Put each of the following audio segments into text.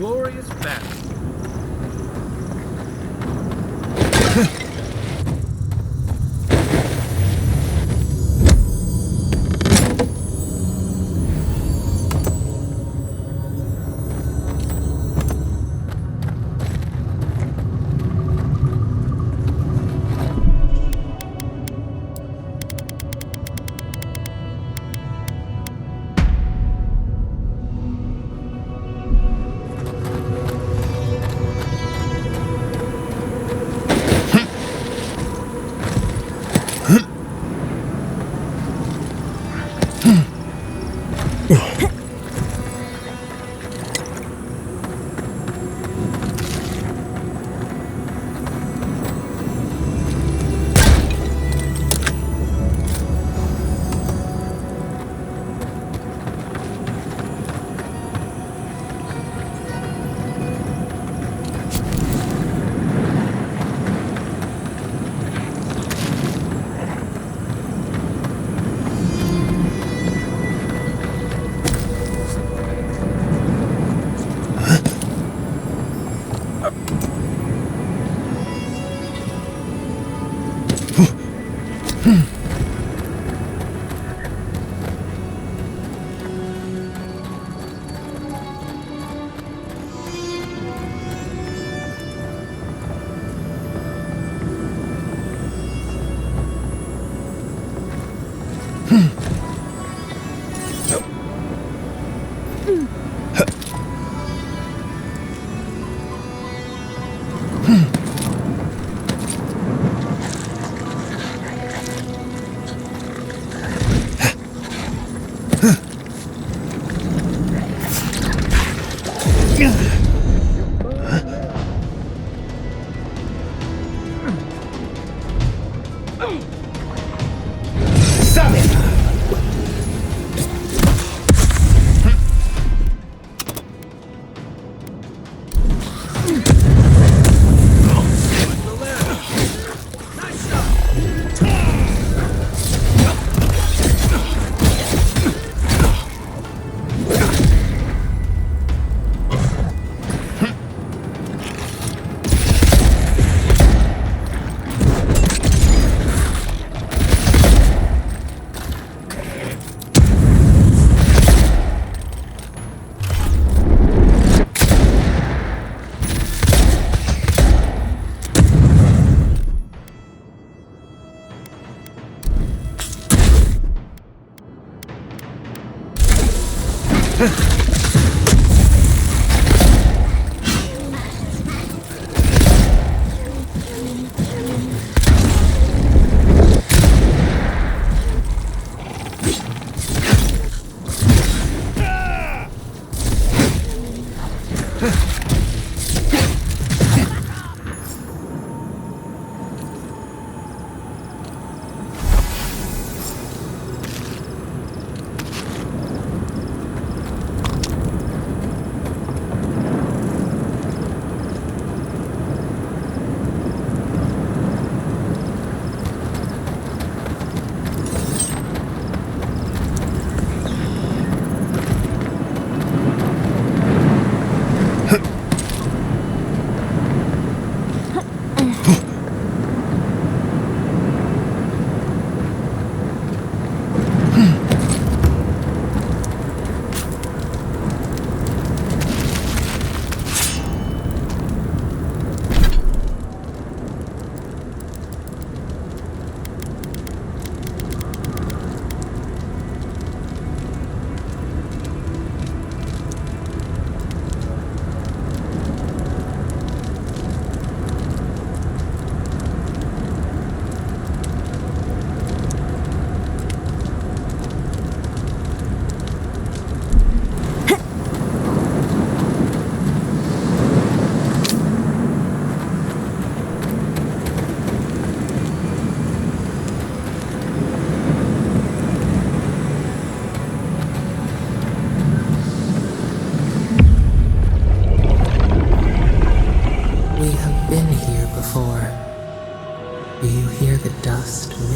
glorious battle.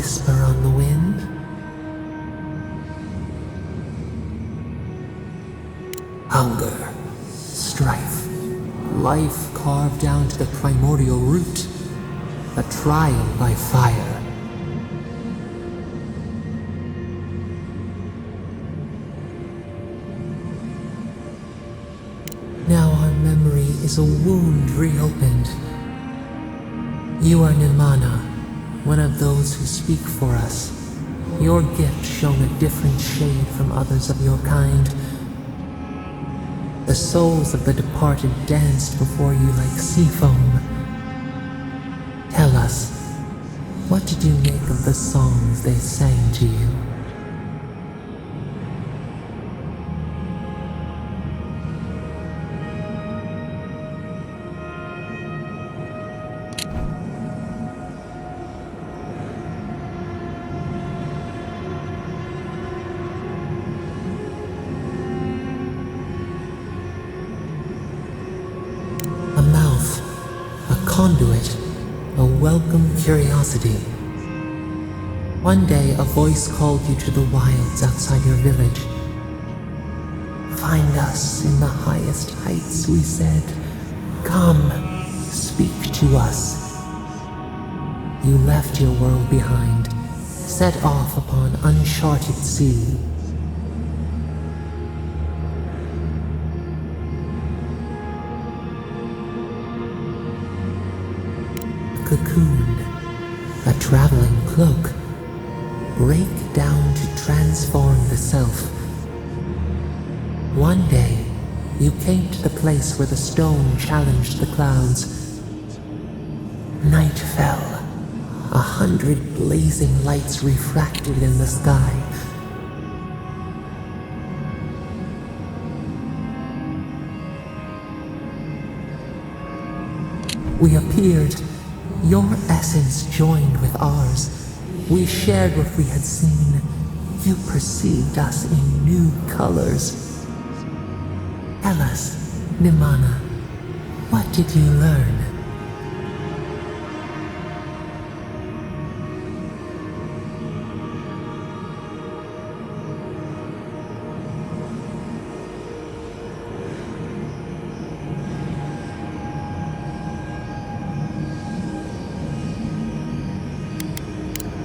whisper on the wind? Hunger, strife, life carved down to the primordial root, a trial by fire. Now our memory is a wound reopened. You are Nimana, one of those who speak for us. Your gift shone a different shade from others of your kind. The souls of the departed danced before you like sea foam. Tell us, what did you make of the songs they sang to you? Conduit, a welcome curiosity. One day a voice called you to the wilds outside your village. Find us in the highest heights, we said. Come, speak to us. You left your world behind, set off upon uncharted sea. Cocoon, a traveling cloak, break down to transform the self. One day, you came to the place where the stone challenged the clouds. Night fell, 100 blazing lights refracted in the sky. We appeared. Your essence joined with ours. We shared what we had seen. You perceived us in new colors. Tell us, Nimana, what did you learn?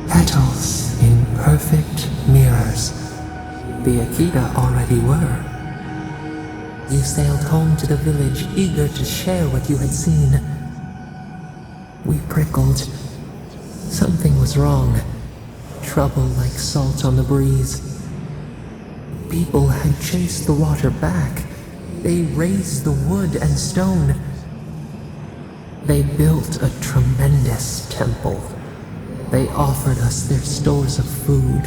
Petals in perfect mirrors. The Akita already were. You sailed home to the village, eager to share what you had seen. We prickled. Something was wrong. Trouble like salt on the breeze. People had chased the water back. They raised the wood and stone. They built a tremendous temple. They offered us their stores of food.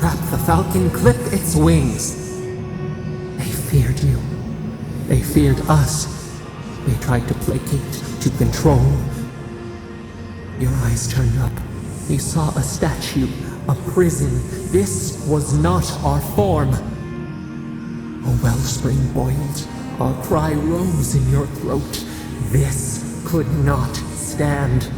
Trap the falcon, clip its wings. They feared you. They feared us. They tried to placate, to control. Your eyes turned up. You saw a statue, a prison. This was not our form. A wellspring boiled. Our cry rose in your throat. This could not stand.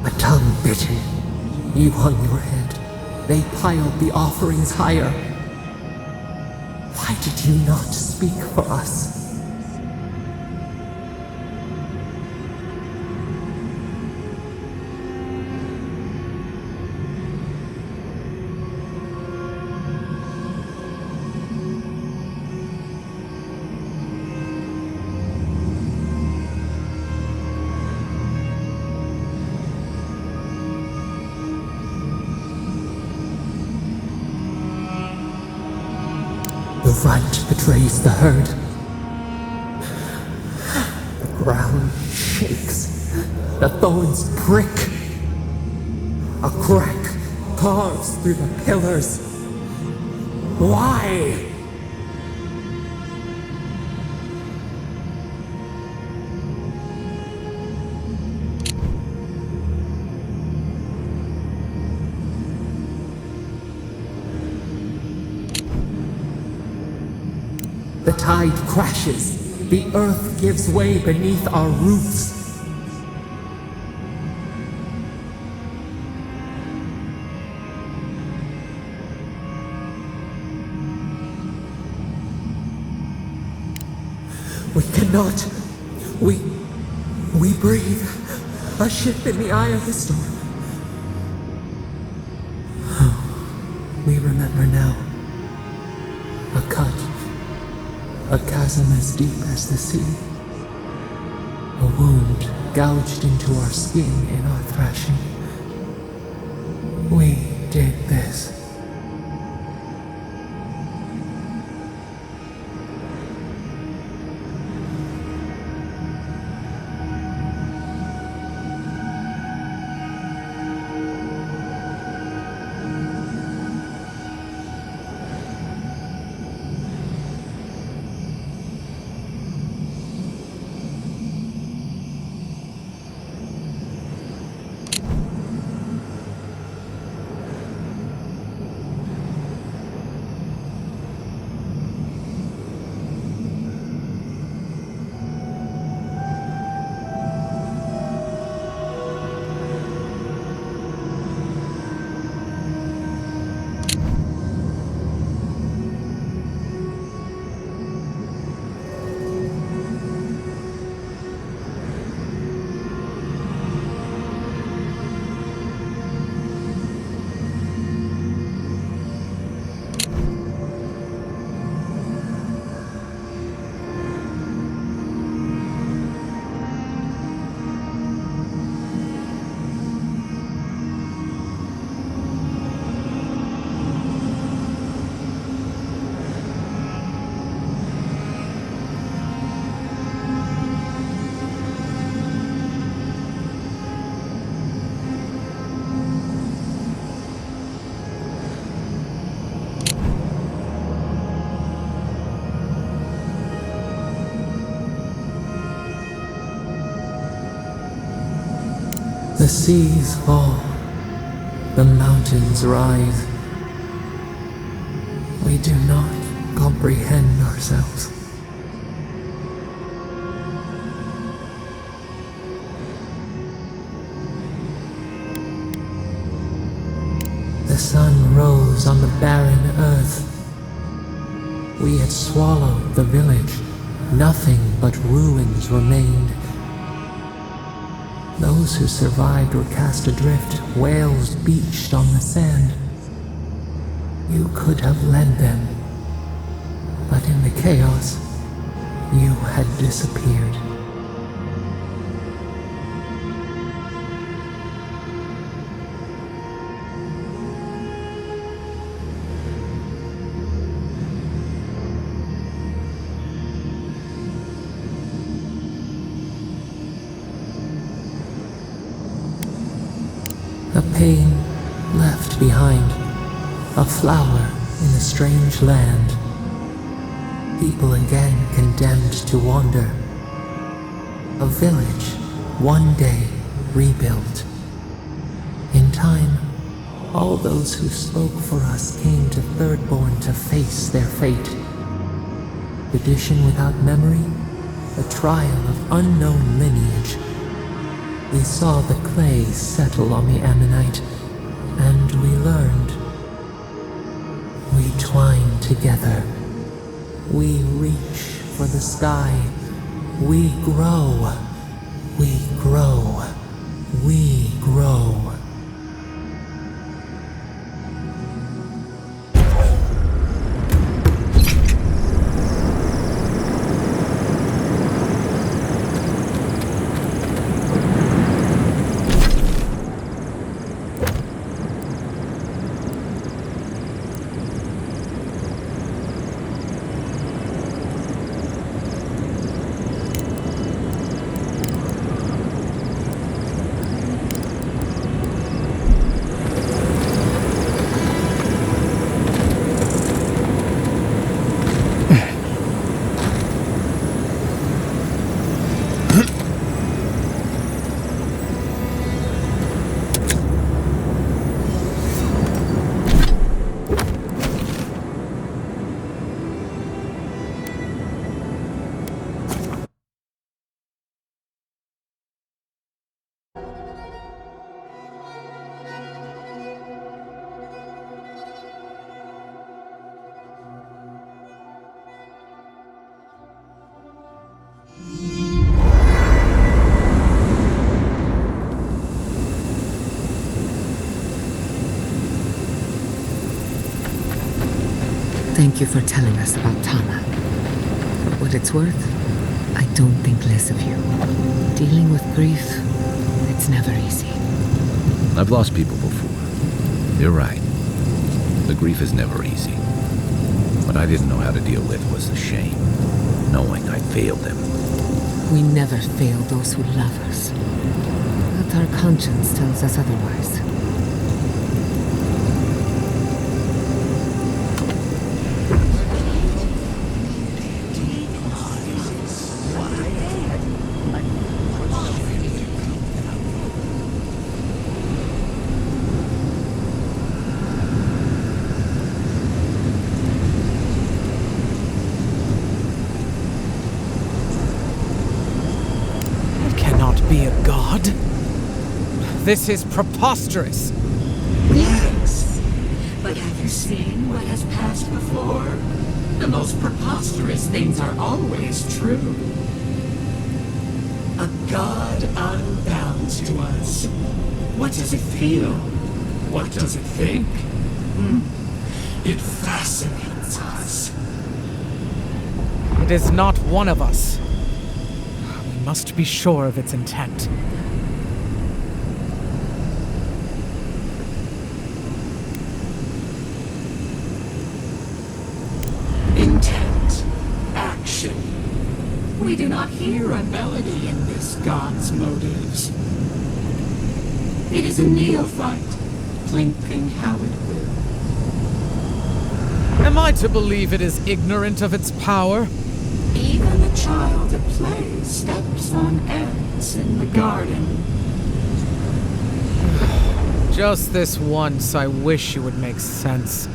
A tongue bitten. You hung your head. They piled the offerings higher. Why did you not speak for us? The runt betrays the herd. The ground shakes. The thorns prick. A crack carves through the pillars. Why? The tide crashes. The earth gives way beneath our roots. We cannot. We breathe. A ship in the eye of the storm. Oh, we remember now. A cut. A chasm as deep as the sea. A wound gouged into our skin in our thrashing. We did this. The seas fall, the mountains rise. We do not comprehend ourselves. The sun rose on the barren earth. We had swallowed the village. Nothing but ruins remained. Those who survived were cast adrift, whales beached on the sand. You could have led them, but in the chaos, you had disappeared. A pain left behind, a flower in a strange land. People again condemned to wander. A village, one day rebuilt. In time, all those who spoke for us came to Thirdborn to face their fate. Tradition without memory, a trial of unknown lineage. We saw the clay settle on the ammonite, and we learned. We twine together. We reach for the sky. We grow. We grow. We grow. Thank you for telling us about Tama. For what it's worth, I don't think less of you. Dealing with grief, it's never easy. I've lost people before. You're right. The grief is never easy. What I didn't know how to deal with was the shame, knowing I failed them. We never fail those who love us. But our conscience tells us otherwise. Be a god? This is preposterous. Yes, but have you seen what has passed before? The most preposterous things are always true. A god unbound to us. What does it feel? What does it think? It fascinates us. It is not one of us. Must be sure of its intent. Intent. Action. We do not hear a melody in this god's motives. It is a neophyte, plinking how it will. Am I to believe it is ignorant of its power? Even the child at play steps on ants in the garden. Just this once, I wish you would make sense.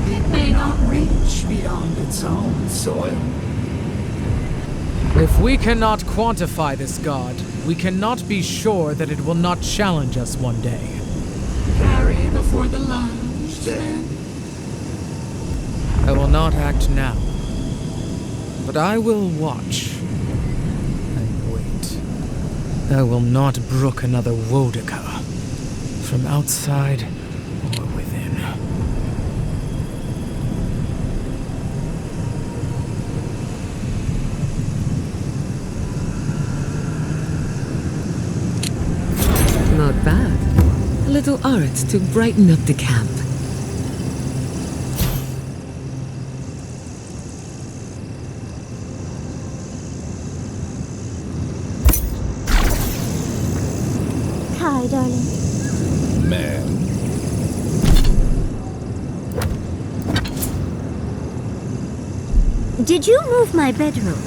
It may not reach beyond its own soil. If we cannot quantify this god, we cannot be sure that it will not challenge us one day. Carry before the lunge, then. I will not act now, but I will watch and wait. I will not brook another Wodika, from outside or within. Not bad. A little art to brighten up the camp. Hi, darling. Man. Did you move my bedroom?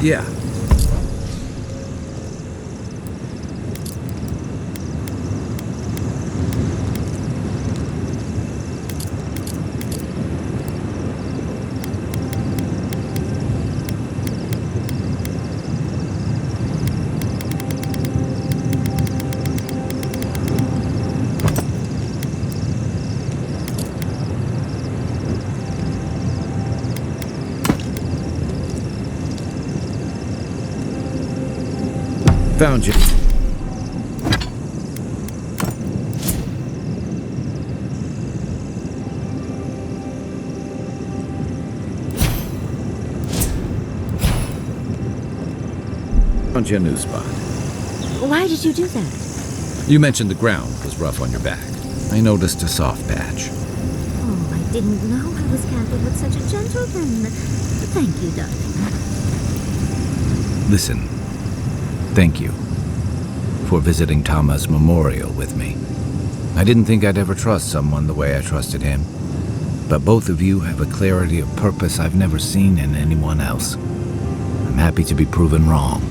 Yeah. Found you. Found you a new spot. Why did you do that? You mentioned the ground was rough on your back. I noticed a soft patch. Oh, I didn't know I was camping with such a gentleman. Thank you, darling. Listen. Thank you for visiting Tama's memorial with me. I didn't think I'd ever trust someone the way I trusted him, but both of you have a clarity of purpose I've never seen in anyone else. I'm happy to be proven wrong.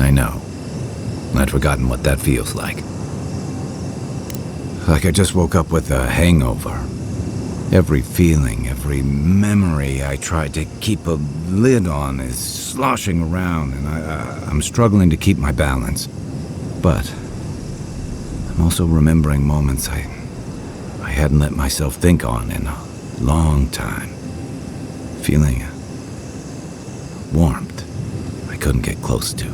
I know. I'd forgotten what that feels like. Like I just woke up with a hangover. Every feeling, every memory I tried to keep a lid on is sloshing around, and I'm struggling to keep my balance. But I'm also remembering moments I hadn't let myself think on in a long time. Feeling a warmth I couldn't get close to.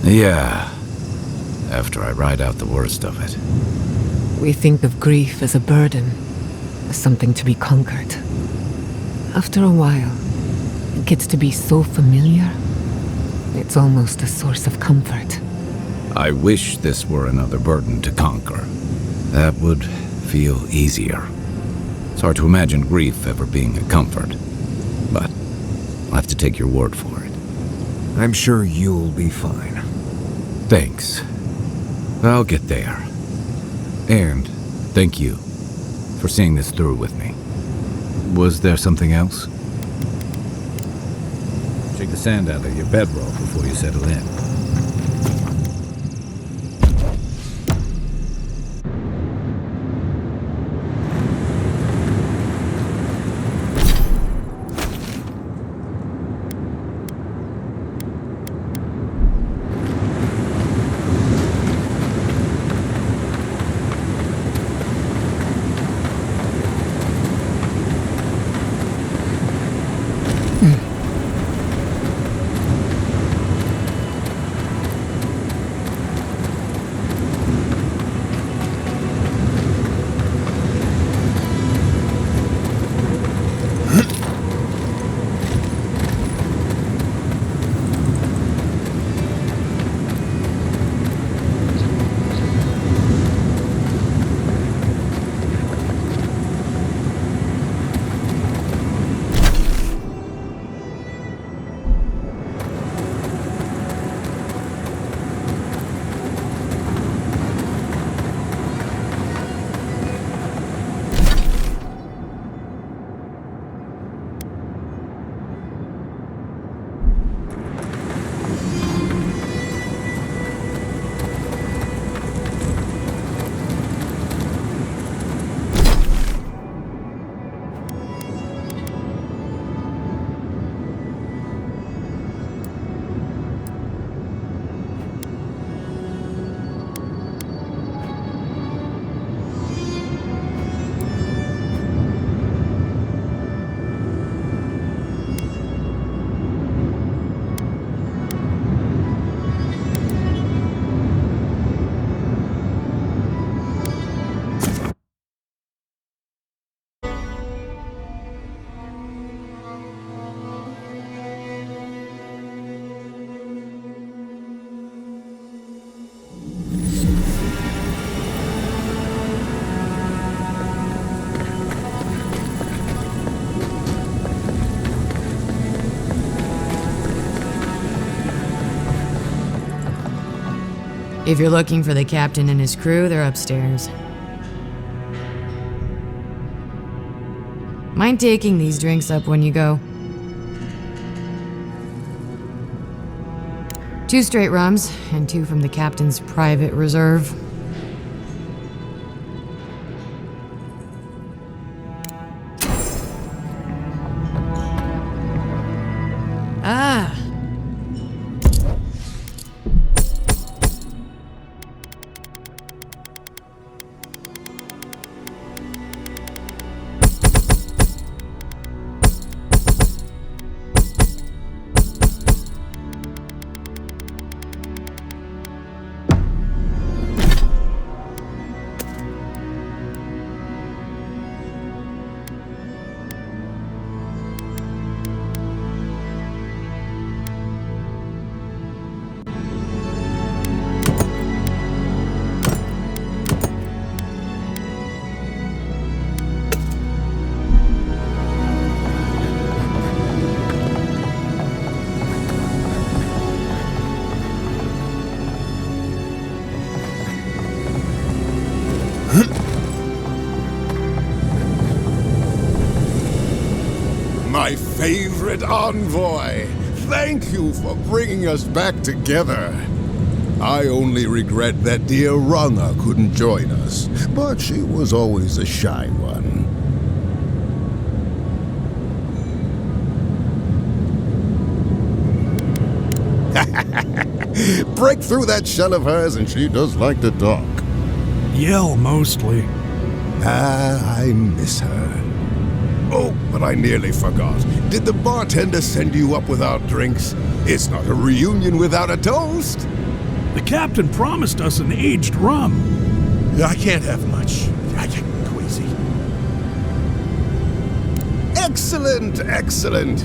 Yeah, after I ride out the worst of it. We think of grief as a burden, as something to be conquered. After a while, it gets to be so familiar, it's almost a source of comfort. I wish this were another burden to conquer. That would feel easier. It's hard to imagine grief ever being a comfort, but I'll have to take your word for it. I'm sure you'll be fine. Thanks. I'll get there. And thank you for seeing this through with me. Was there something else? Shake the sand out of your bedroll before you settle in. If you're looking for the captain and his crew, they're upstairs. Mind taking these drinks up when you go? 2 straight rums, and 2 from the captain's private reserve. Ah! My favorite envoy! Thank you for bringing us back together. I only regret that dear Runga couldn't join us, but she was always a shy one. Break through that shell of hers and she does like to talk. Yell, mostly. I miss her. Oh, but I nearly forgot. Did the bartender send you up without drinks? It's not a reunion without a toast. The captain promised us an aged rum. I can't have much. I get queasy. Excellent, excellent.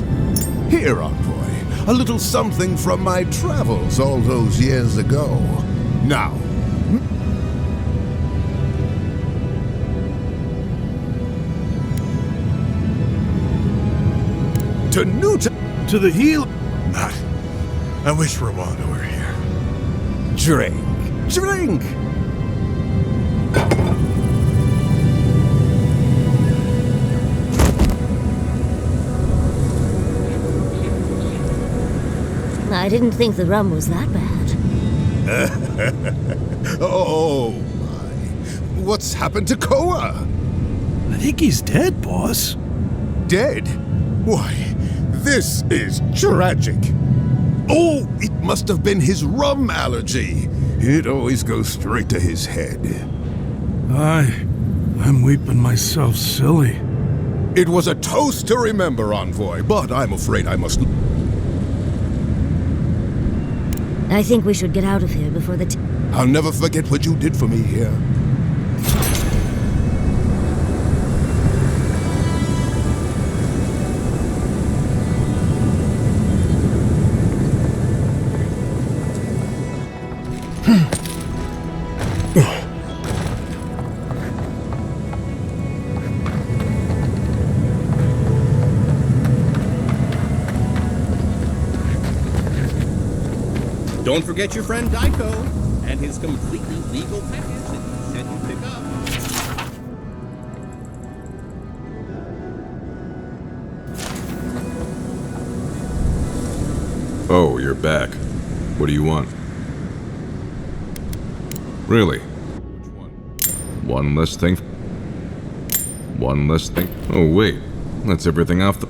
Here, envoy, a little something from my travels all those years ago. Now, to Newton. To the heel. I wish Rwanda were here. Drink. Drink! I didn't think the rum was that bad. Oh, my. What's happened to Koa? I think he's dead, boss. Dead? Why, this is tragic. Oh, it must have been his rum allergy. It always goes straight to his head. I'm weeping myself silly. It was a toast to remember, envoy, but I'm afraid I must... I think we should get out of here before the... I'll never forget what you did for me here. Don't forget your friend Daiko and his completely legal package that he said you'd pick up. Oh, you're back. What do you want? Really? One less thing? One less thing? Oh, wait. That's everything off the...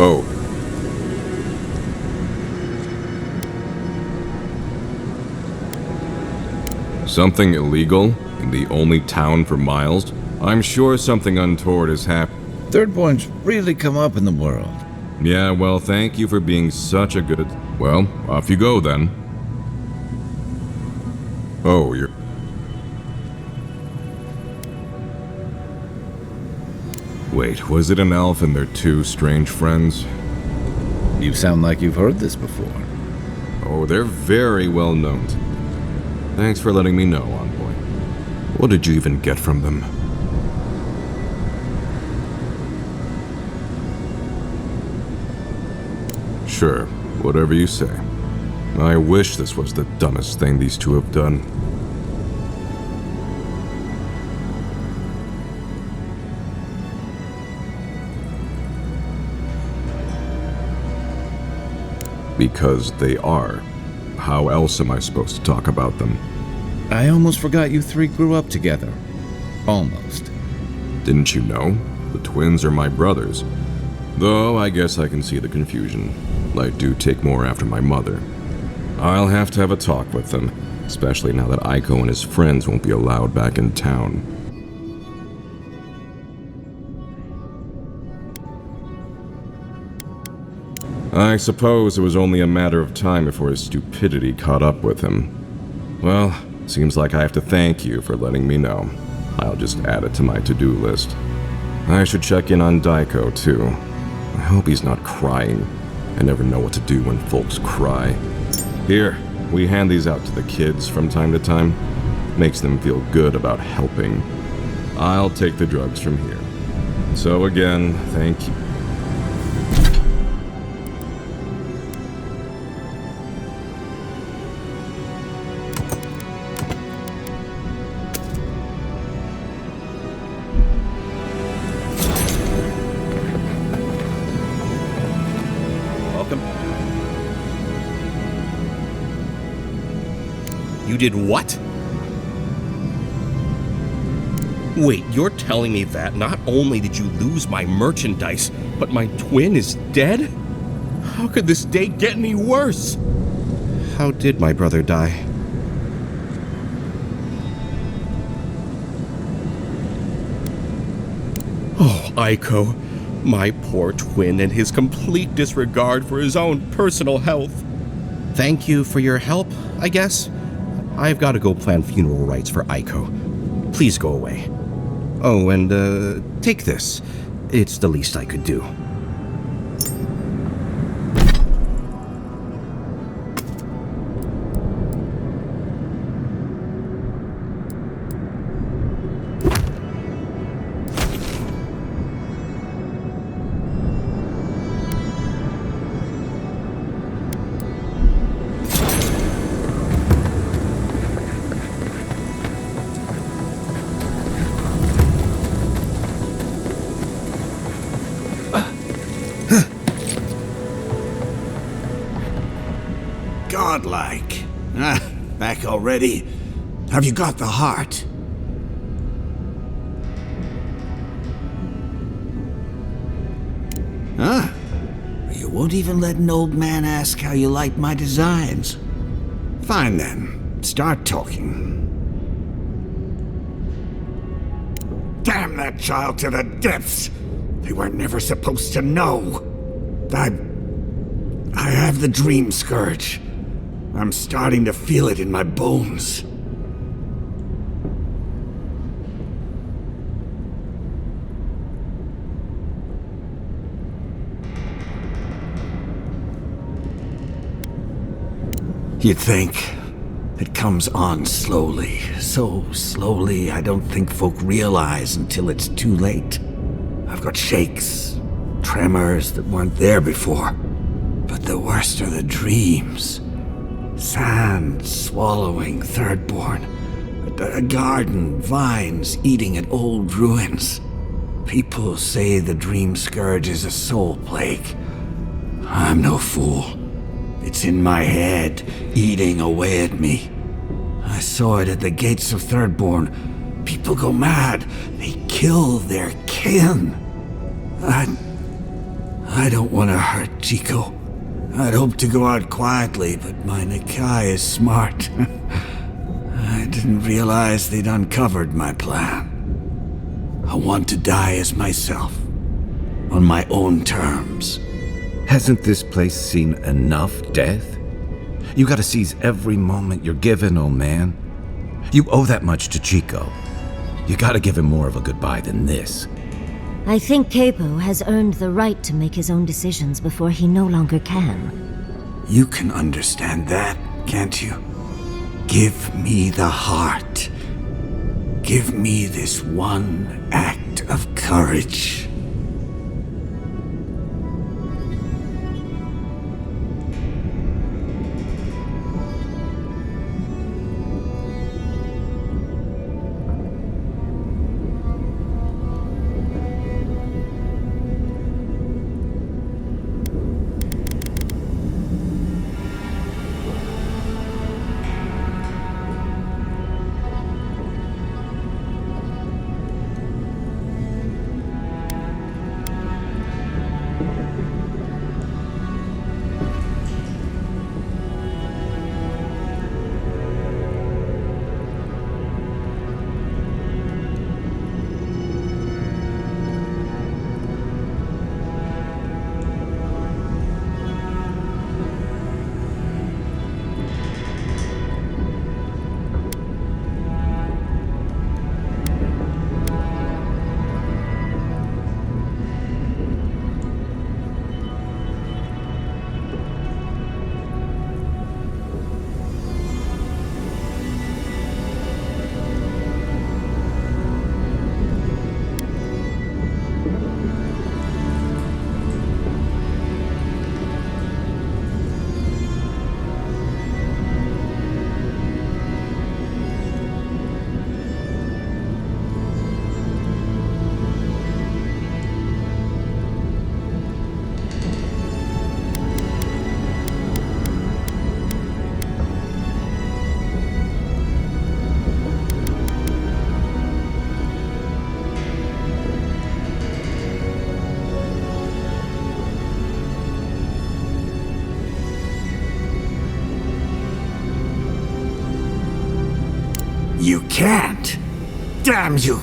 Oh. Something illegal in the only town for miles? I'm sure something untoward has happened. Third Point's really come up in the world. Yeah, well, thank you for being such a good... Well, off you go then. Oh, you're... Wait, was it an elf and their two strange friends? You sound like you've heard this before. Oh, they're very well known. Thanks for letting me know, Envoy. What did you even get from them? Sure, whatever you say. I wish this was the dumbest thing these two have done. Because they are. How else am I supposed to talk about them? I almost forgot you three grew up together. Almost. Didn't you know? The twins are my brothers. Though I guess I can see the confusion. I do take more after my mother. I'll have to have a talk with them, especially now that Aiko and his friends won't be allowed back in town. I suppose it was only a matter of time before his stupidity caught up with him. Well, seems like I have to thank you for letting me know. I'll just add it to my to-do list. I should check in on Daiko, too. I hope he's not crying. I never know what to do when folks cry. Here, we hand these out to the kids from time to time. Makes them feel good about helping. I'll take the drugs from here. So again, thank you. You did what? Wait, you're telling me that not only did you lose my merchandise, but my twin is dead? How could this day get any worse? How did my brother die? Oh, Aiko, my poor twin and his complete disregard for his own personal health. Thank you for your help, I guess. I've got to go plan funeral rites for Aiko. Please go away. Oh, and, take this. It's the least I could do. Godlike. Back already? Have you got the heart? Huh? You won't even let an old man ask how you like my designs. Fine then. Start talking. Damn that child to the depths! They were never supposed to know. I have the dream scourge. I'm starting to feel it in my bones. You'd think. It comes on slowly. So slowly I don't think folk realize until it's too late. I've got shakes, tremors that weren't there before. But the worst are the dreams. Sand swallowing Thirdborn. A garden, vines eating at old ruins. People say the dream scourge is a soul plague. I'm no fool. It's in my head, eating away at me. I saw it at the gates of Thirdborn. People go mad. They kill their kin. I don't want to hurt Chico. I'd hoped to go out quietly, but my Nikai is smart. I didn't realize they'd uncovered my plan. I want to die as myself, on my own terms. Hasn't this place seen enough death? You gotta seize every moment you're given, old man. You owe that much to Chico. You gotta give him more of a goodbye than this. I think Capo has earned the right to make his own decisions before he no longer can. You can understand that, can't you? Give me the heart. Give me this one act of courage. You can't! Damn you!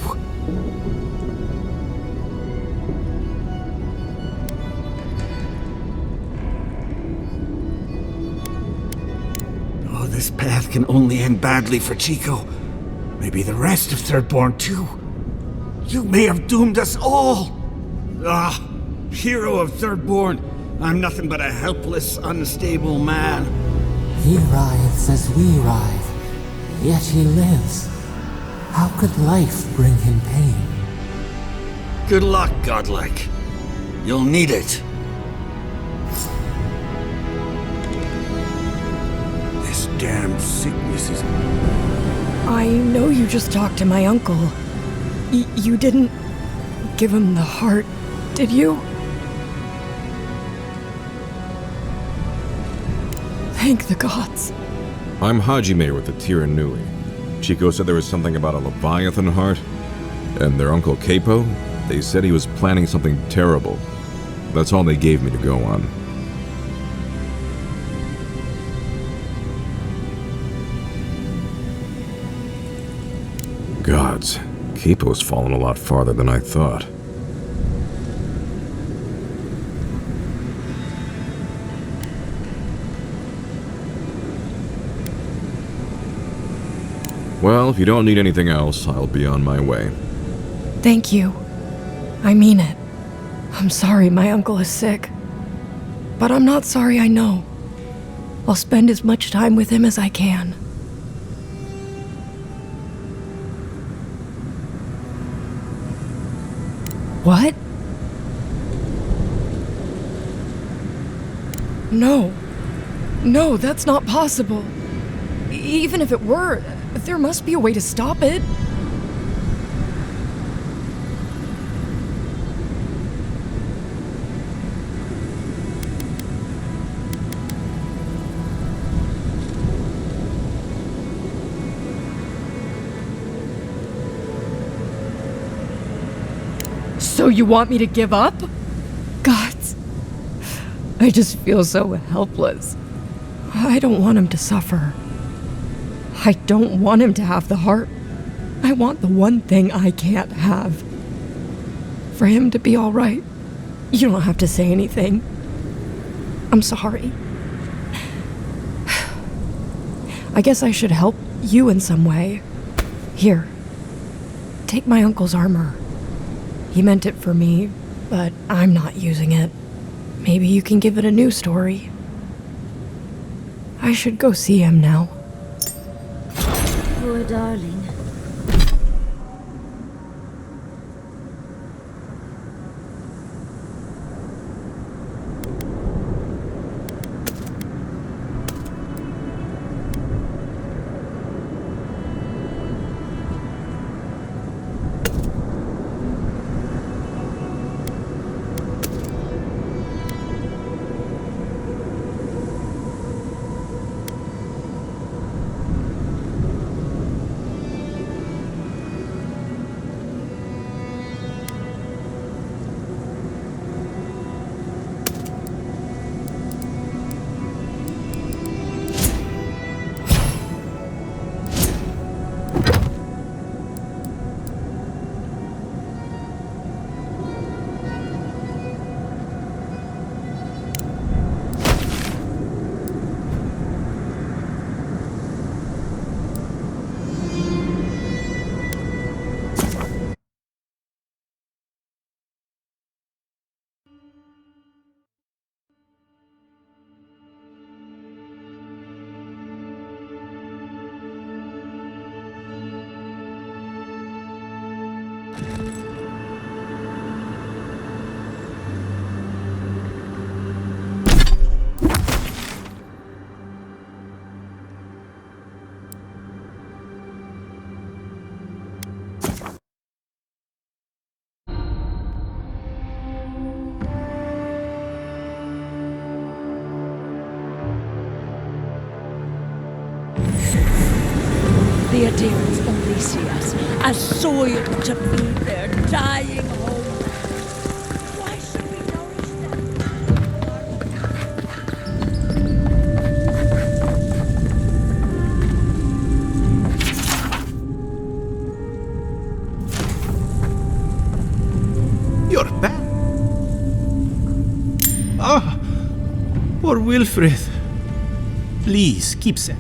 Oh, this path can only end badly for Chico. Maybe the rest of Thirdborn too. You may have doomed us all! Ah, hero of Thirdborn, I'm nothing but a helpless, unstable man. He writhes as we writhe, yet he lives. How could life bring him pain? Good luck, godlike. You'll need it. This damned sickness is... I know you just talked to my uncle. You didn't give him the heart, did you? Thank the gods. I'm Hajime with the Tiranui. Chico said there was something about a Leviathan heart. And their uncle Capo, they said he was planning something terrible. That's all they gave me to go on. Gods, Capo's fallen a lot farther than I thought. Well, if you don't need anything else, I'll be on my way. Thank you. I mean it. I'm sorry my uncle is sick. But I'm not sorry I know. I'll spend as much time with him as I can. What? No. No, that's not possible. Even if it were, there must be a way to stop it. So you want me to give up? Gods, I just feel so helpless. I don't want him to suffer. I don't want him to have the heart. I want the one thing I can't have. For him to be all right. You don't have to say anything. I'm sorry. I guess I should help you in some way. Here. Take my uncle's armor. He meant it for me, but I'm not using it. Maybe you can give it a new story. I should go see him now. Poor darling. The adherents only see us as soil to feed their dying home. Why should we nourish them? You're back. Ah, poor Wilfred. Please, keep safe.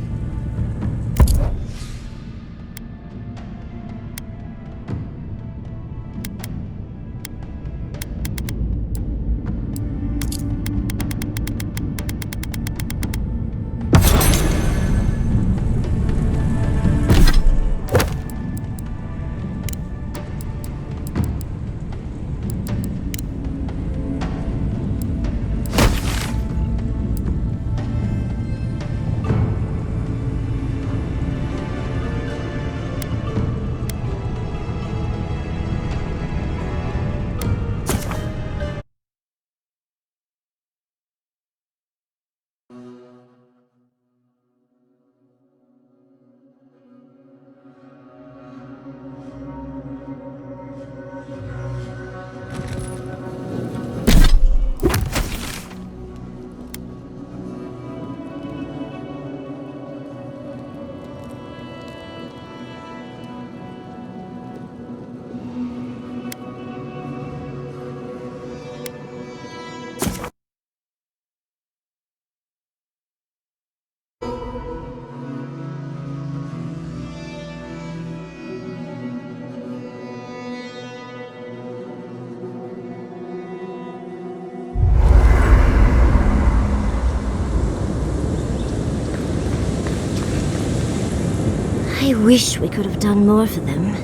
I wish we could have done more for them.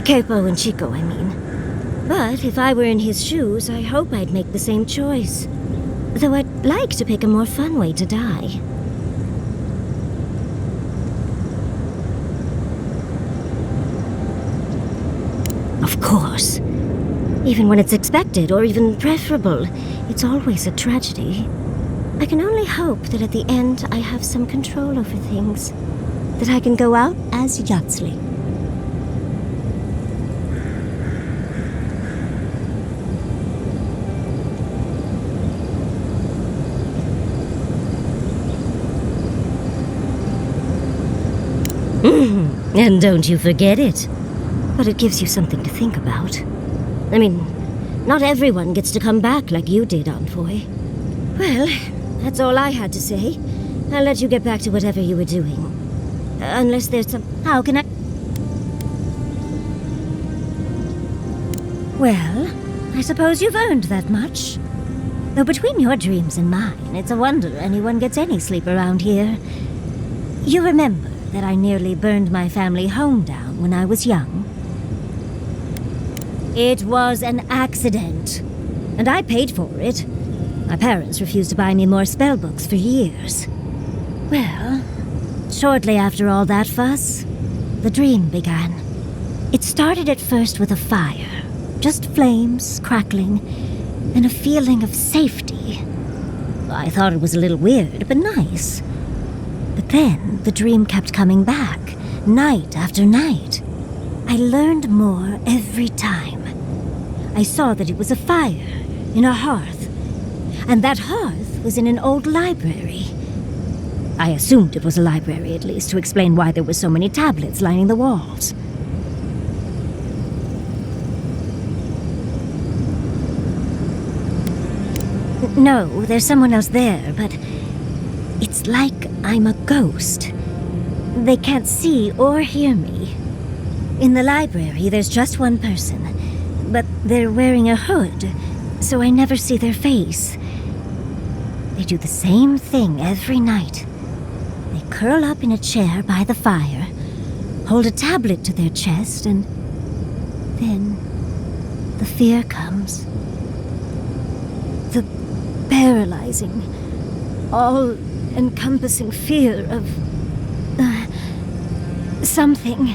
Capo and Chico, I mean. But if I were in his shoes, I hope I'd make the same choice. Though I'd like to pick a more fun way to die. Of course. Even when it's expected, or even preferable, it's always a tragedy. I can only hope that at the end I have some control over things. That I can go out as Yatsley. And don't you forget it. But it gives you something to think about. I mean, not everyone gets to come back like you did, Envoy. Well, that's all I had to say. I'll let you get back to whatever you were doing. Unless there's some... How can I... Well, I suppose you've earned that much. Though between your dreams and mine, it's a wonder anyone gets any sleep around here. You remember that I nearly burned my family home down when I was young? It was an accident, and I paid for it. My parents refused to buy me more spellbooks for years. Well, shortly after all that fuss, the dream began. It started at first with a fire, just flames crackling, and a feeling of safety. I thought it was a little weird, but nice. But then the dream kept coming back, night after night. I learned more every time. I saw that it was a fire in a hearth, and that hearth was in an old library. I assumed it was a library, at least, to explain why there were so many tablets lining the walls. No, there's someone else there, but it's like I'm a ghost. They can't see or hear me. In the library, there's just one person, but they're wearing a hood, so I never see their face. They do the same thing every night. They curl up in a chair by the fire, hold a tablet to their chest, and then the fear comes. The paralyzing, all-encompassing fear of something.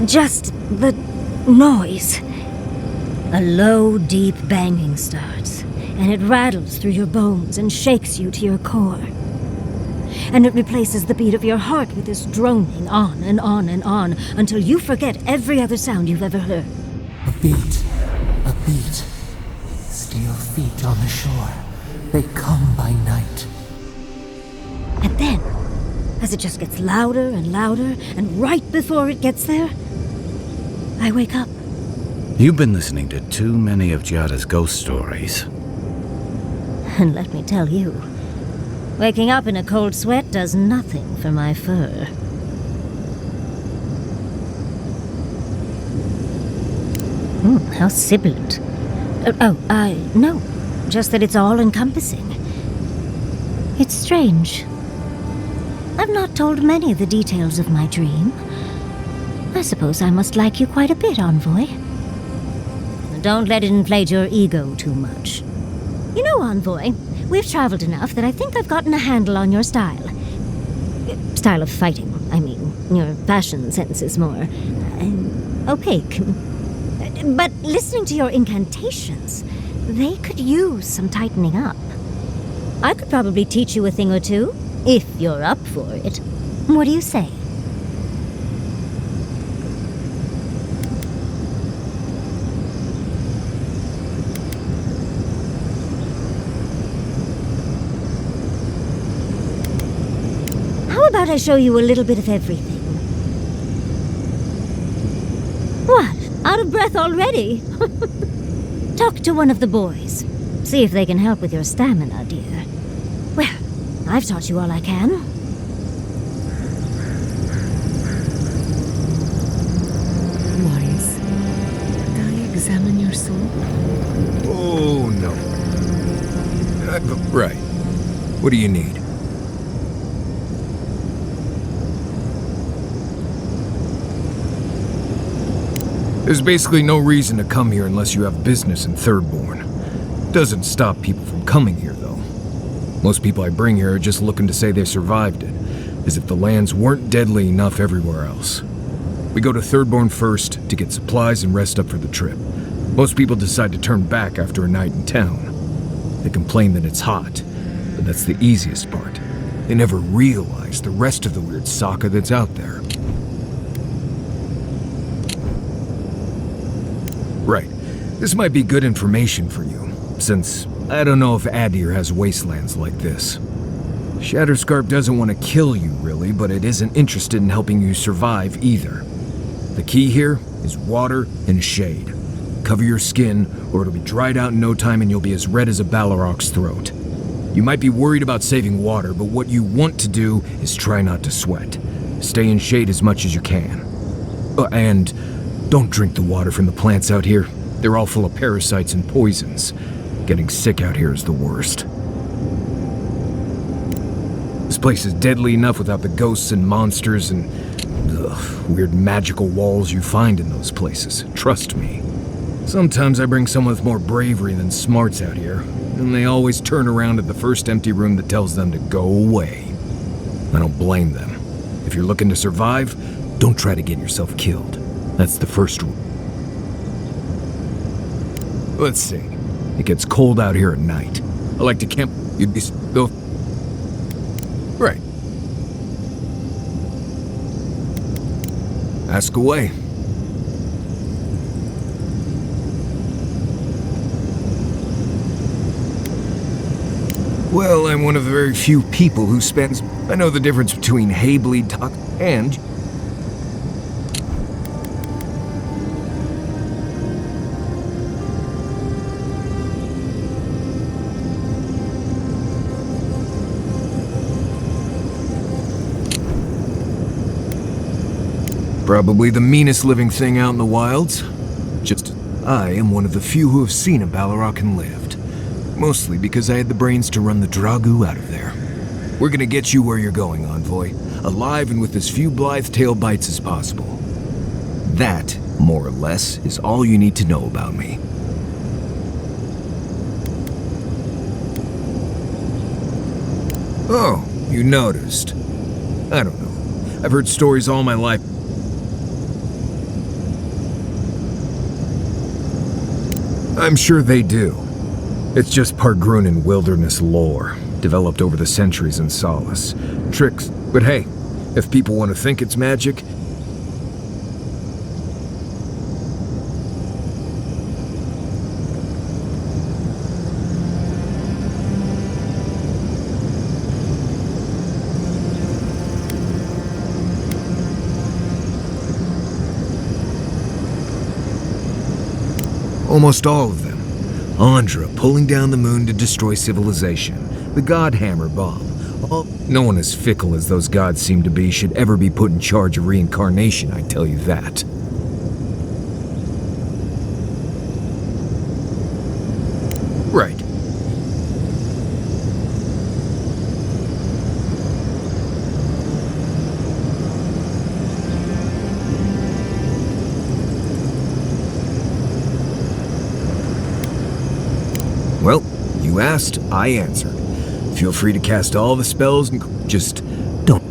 Just the noise. A low, deep banging starts, and it rattles through your bones and shakes you to your core. And it replaces the beat of your heart with this droning on and on and on until you forget every other sound you've ever heard. A beat. Steel feet on the shore. They come by night. And then, as it just gets louder and louder, and right before it gets there, I wake up. You've been listening to too many of Giada's ghost stories. And let me tell you, waking up in a cold sweat does nothing for my fur. How sibilant. No, just that it's all-encompassing. It's strange. I've not told many of the details of my dream. I suppose I must like you quite a bit, Envoy. Don't let it inflate your ego too much. You know, Envoy, we've traveled enough that I think I've gotten a handle on your style. Style of fighting, I mean. Your fashion sense is more opaque. But listening to your incantations, they could use some tightening up. I could probably teach you a thing or two, if you're up for it. What do you say? How about I show you a little bit of everything? What? Out of breath already? Talk to one of the boys. See if they can help with your stamina, dear. Well, I've taught you all I can. Wise, did I examine your soul? Oh, no. Right. What do you need? There's basically no reason to come here unless you have business in Thirdborn. Doesn't stop people from coming here, though. Most people I bring here are just looking to say they survived it, as if the lands weren't deadly enough everywhere else. We go to Thirdborn first to get supplies and rest up for the trip. Most people decide to turn back after a night in town. They complain that it's hot, but that's the easiest part. They never realize the rest of the weird Sokka that's out there. Right. This might be good information for you, since I don't know if Adir has wastelands like this. Shatterscarp doesn't want to kill you, really, but it isn't interested in helping you survive either. The key here is water and shade. Cover your skin, or it'll be dried out in no time and you'll be as red as a Balrog's throat. You might be worried about saving water, but what you want to do is try not to sweat. Stay in shade as much as you can. And don't drink the water from the plants out here. They're all full of parasites and poisons. Getting sick out here is the worst. This place is deadly enough without the ghosts and monsters and weird magical walls you find in those places. Trust me. Sometimes I bring someone with more bravery than smarts out here, and they always turn around at the first empty room that tells them to go away. I don't blame them. If you're looking to survive, don't try to get yourself killed. That's the first rule. Let's see. It gets cold out here at night. I like to camp. You'd be so... Right. Ask away. Well, I'm one of the very few people who spends... I know the difference between hay-bleed talk and... Probably the meanest living thing out in the wilds. Just, I am one of the few who have seen a Balrog and lived. Mostly because I had the brains to run the Dragu out of there. We're gonna get you where you're going, Envoy. Alive and with as few blithe tail bites as possible. That, more or less, is all you need to know about me. Oh, you noticed. I don't know. I've heard stories all my life. I'm sure they do. It's just Pargrunan wilderness lore, developed over the centuries in Solace. Tricks, but hey, if people want to think it's magic... Almost all of them. Andra pulling down the moon to destroy civilization. The Godhammer bomb. No one as fickle as those gods seem to be should ever be put in charge of reincarnation, I tell you that. Right. Well, you asked, I answered. Feel free to cast all the spells and just don't.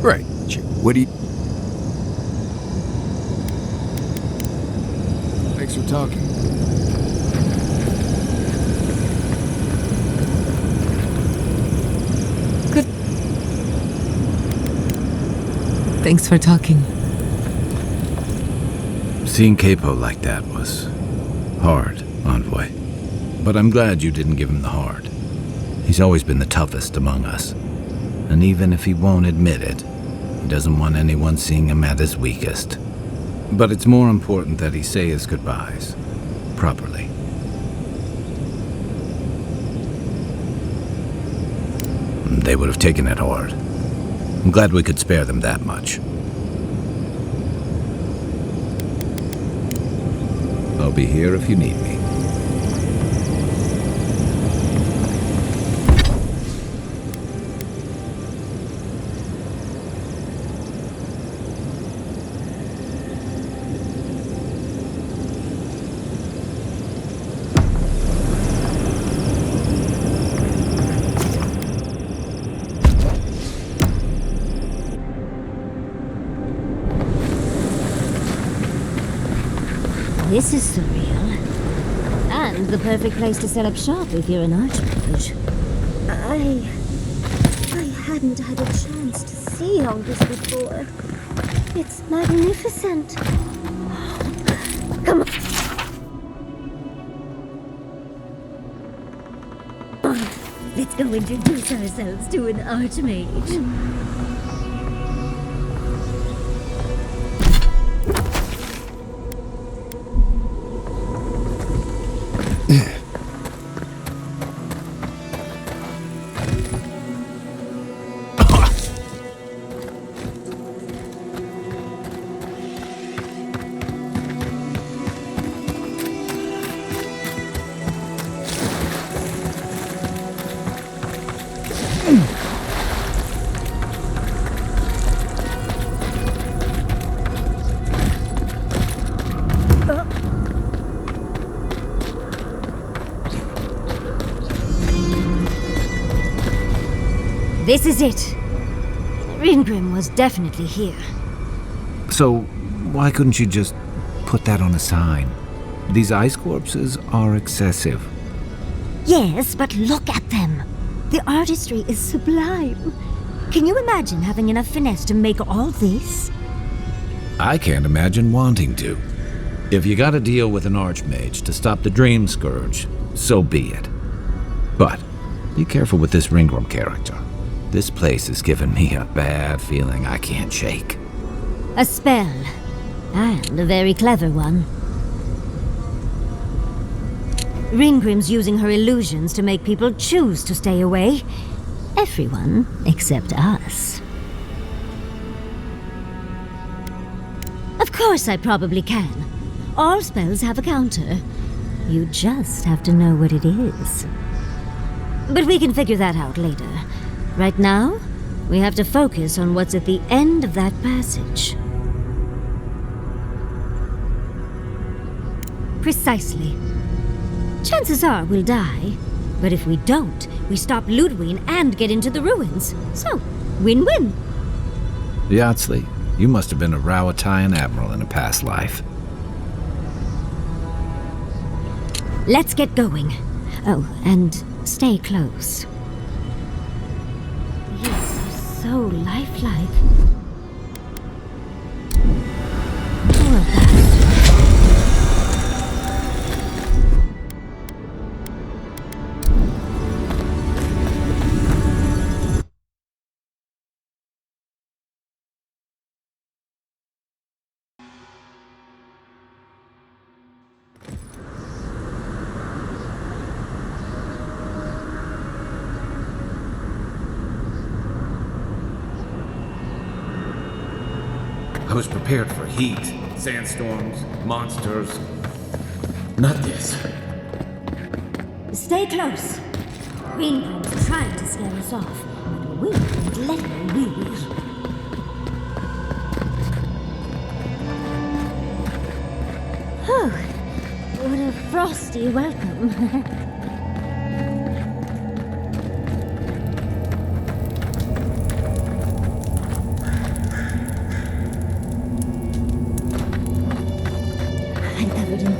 Right. What do you... Thanks for talking. Good. Thanks for talking. Seeing Capo like that was hard, Envoy. But I'm glad you didn't give him the hard. He's always been the toughest among us. And even if he won't admit it, he doesn't want anyone seeing him at his weakest. But it's more important that he say his goodbyes. Properly. They would have taken it hard. I'm glad we could spare them that much. I'll be here if you need me. This is surreal. And Avowed, the perfect place to set up shop if you're an archmage. I hadn't had a chance to see all this before. It's magnificent. Come on. Let's go introduce ourselves to an archmage. This is it. Ringrim was definitely here. So, why couldn't you just put that on a sign? These ice corpses are excessive. Yes, but look at them. The artistry is sublime. Can you imagine having enough finesse to make all this? I can't imagine wanting to. If you gotta deal with an archmage to stop the Dream Scourge, so be it. But be careful with this Ringrim character. This place has given me a bad feeling I can't shake. A spell. And a very clever one. Ringrim's using her illusions to make people choose to stay away. Everyone except us. Of course I probably can. All spells have a counter. You just have to know what it is. But we can figure that out later. Right now, we have to focus on what's at the end of that passage. Precisely. Chances are we'll die, but if we don't, we stop Ludwig and get into the ruins. So, win-win. Yatsley, you must have been a Rawatayan admiral in a past life. Let's get going. Oh, and stay close. So lifelike. Poor bastard. I was prepared for heat, sandstorms, monsters. Not this. Stay close. Ringrim's trying to scare us off, but we won't let her, will we? Oh, what a frosty welcome.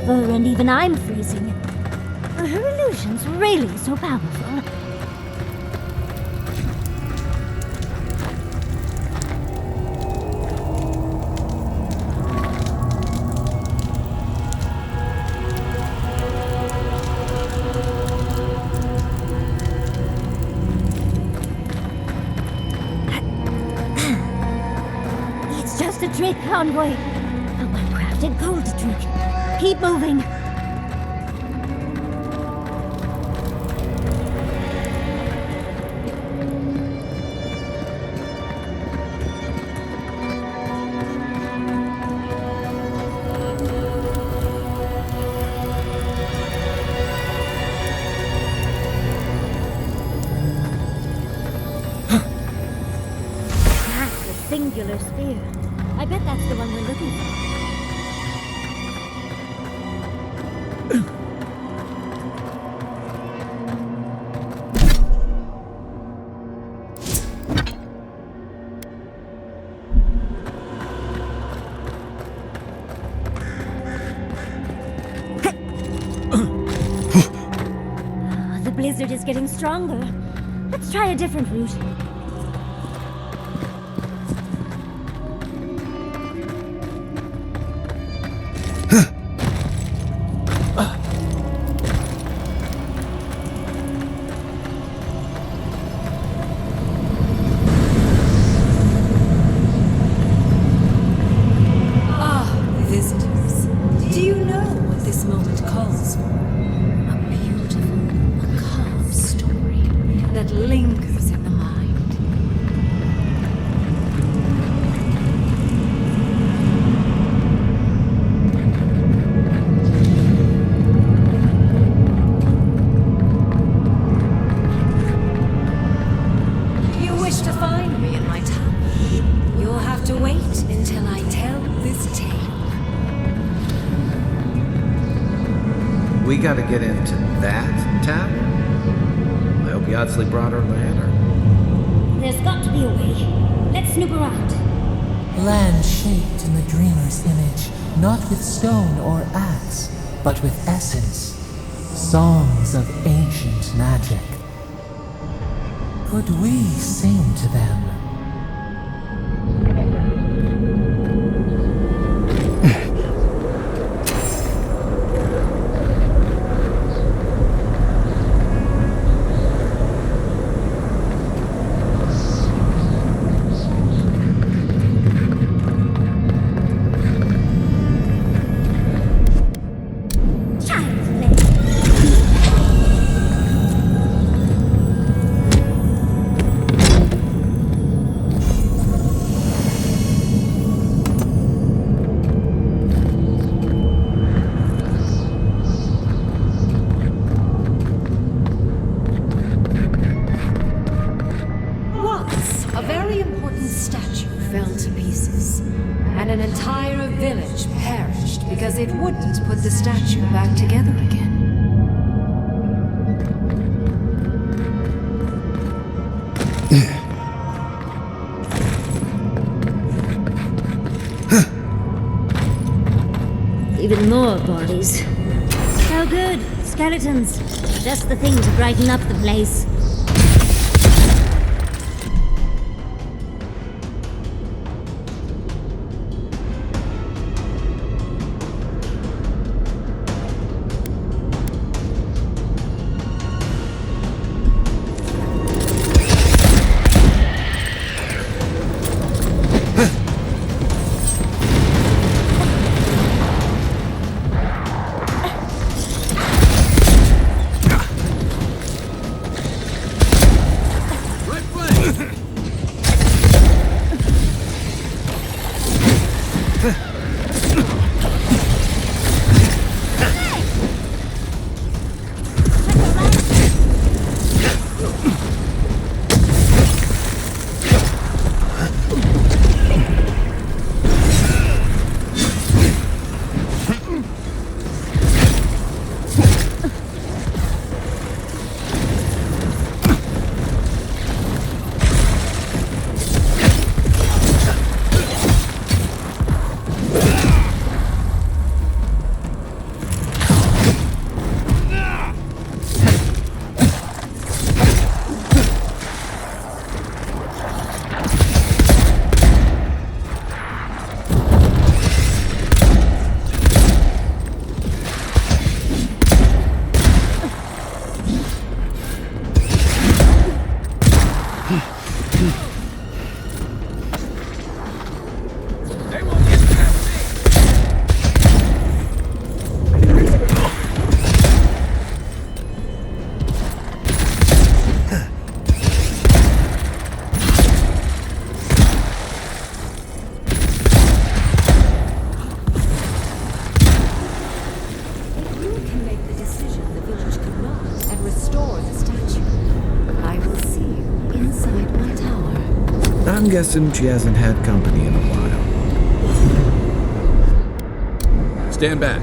Fur, and even I'm freezing. Are her illusions really so powerful? It's just a trick, Envoy. A well-crafted gold trick. Keep moving. That's a singular spear. I bet that's the one we're looking for. blizzard is getting stronger. Let's try a different route. Visitors, do you know what this moment calls for? A beautiful, macabre story that lingers in the mind. You wish to find me in my tower? You'll have to wait until I tell this tale. We gotta get into that town? I hope Yardsley brought her ladder. There's got to be a way. Let's snoop around. Land shaped in the dreamer's image, not with stone or axe, but with essence. Songs of ancient magic. Could we sing to them? And an entire village perished because it wouldn't put the statue back together again. Even more bodies. How good. Skeletons. Just the thing to brighten up the place. I'm guessing she hasn't had company in a while. Stand back.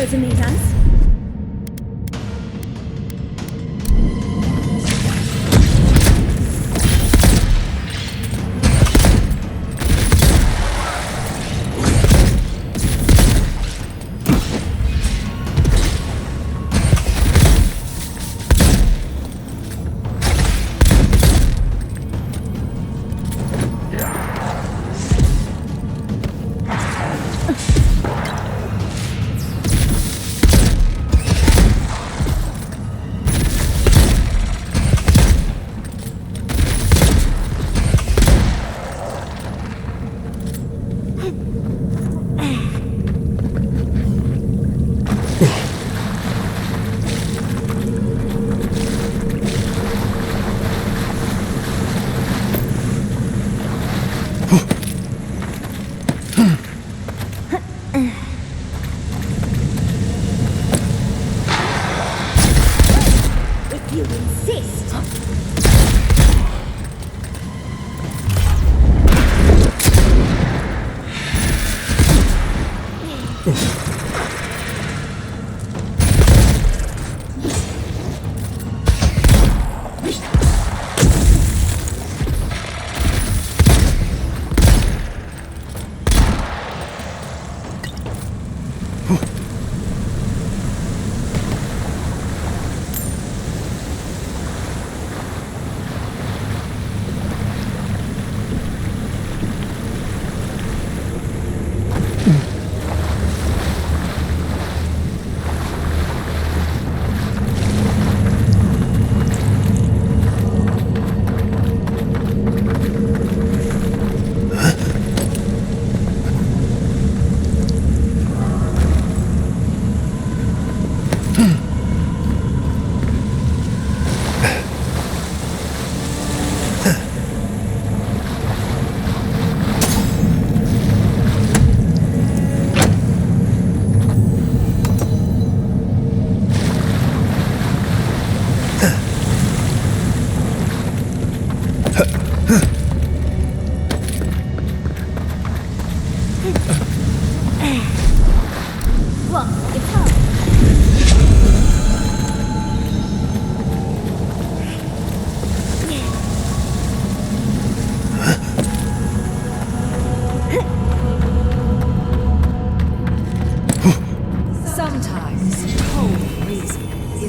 To meet us.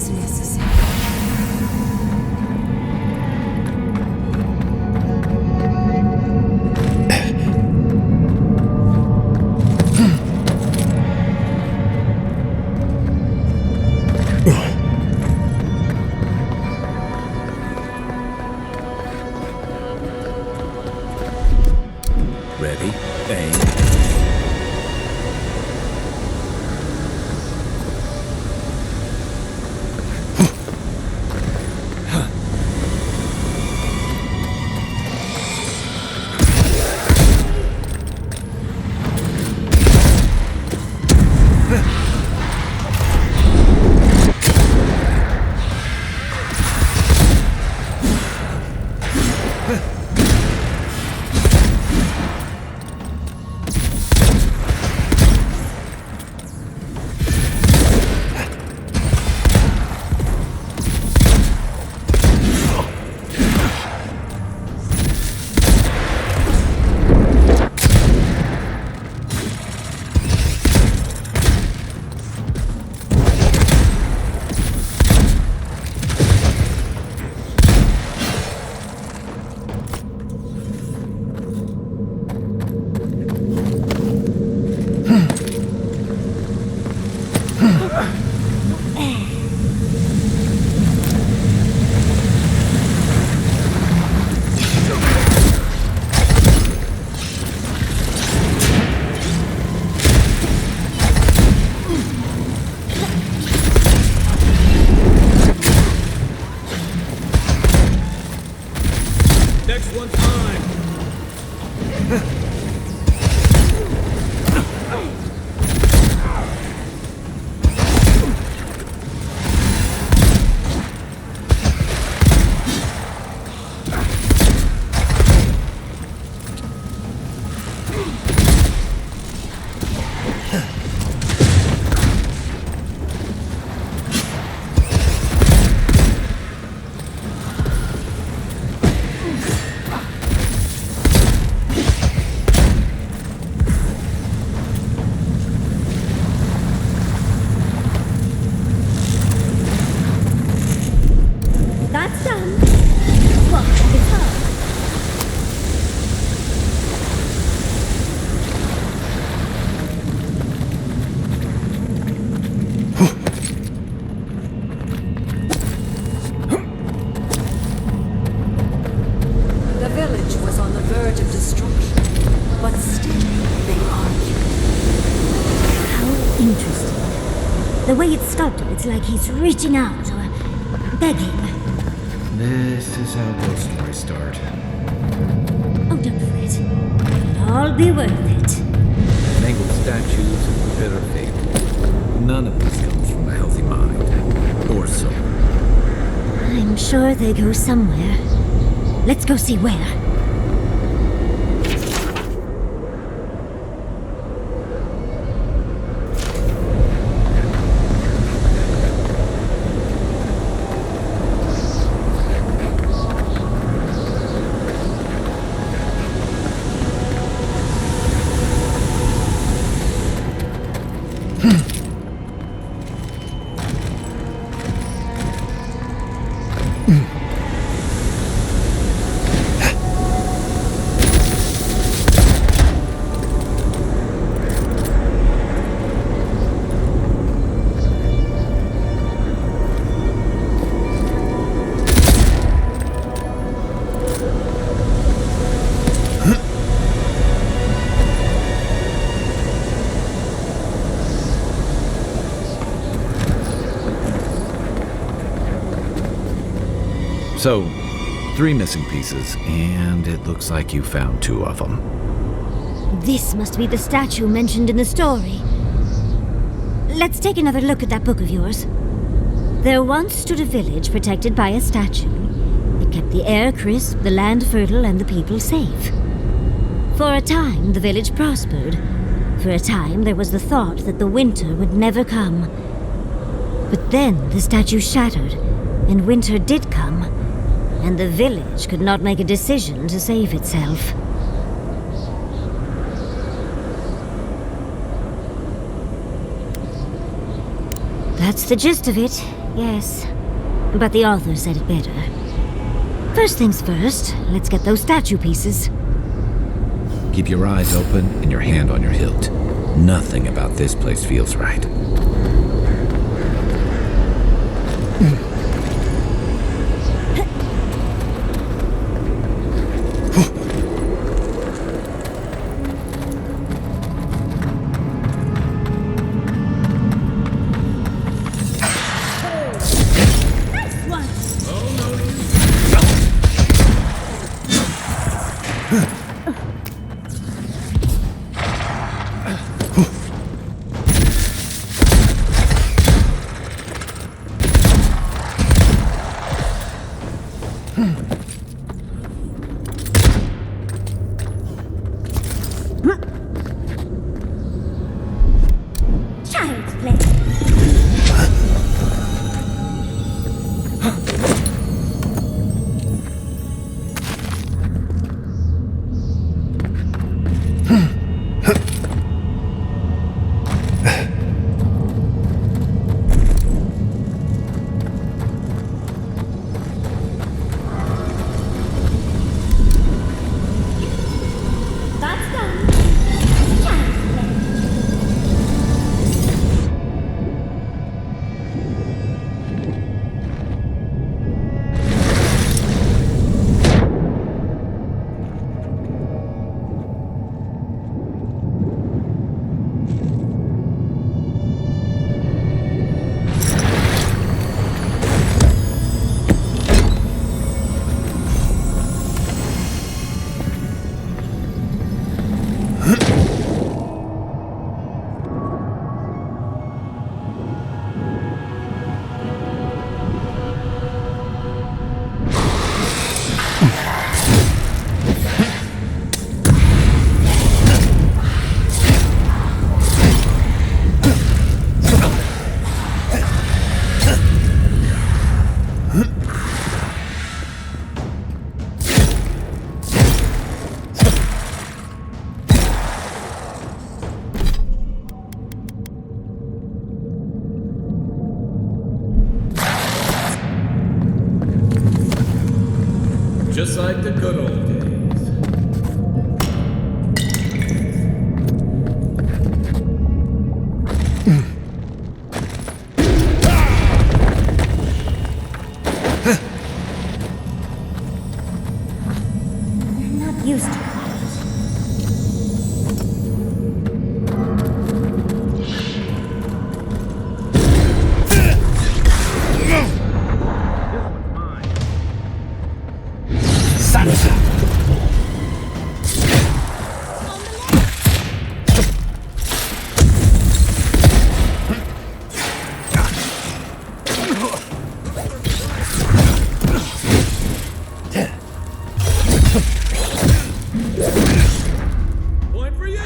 is necessary. Ready? Aim. Next one's mine. That's done. What? It's up. The village was on the verge of destruction, but still they argued. How interesting. The way it's sculpted, it's like he's reaching out or begging. This is how ghost stories start. Oh, don't fret. It'll all be worth it. Mangled statues and bitter fate. None of this comes from a healthy mind. Or soul. I'm sure they go somewhere. Let's go see where. So, 3 missing pieces, and it looks like you found 2 of them. This must be the statue mentioned in the story. Let's take another look at that book of yours. There once stood a village protected by a statue. It kept the air crisp, the land fertile, and the people safe. For a time, the village prospered. For a time, there was the thought that the winter would never come. But then the statue shattered, and winter did come, and the village could not make a decision to save itself. That's the gist of it. Yes, but the author said it better. First things first, let's get those statue pieces. Keep your eyes open and your hand on your hilt. Nothing about this place feels right. Child's play. That's done. Child's play. Just like the good old days. I'm not used to quiet. Point for you!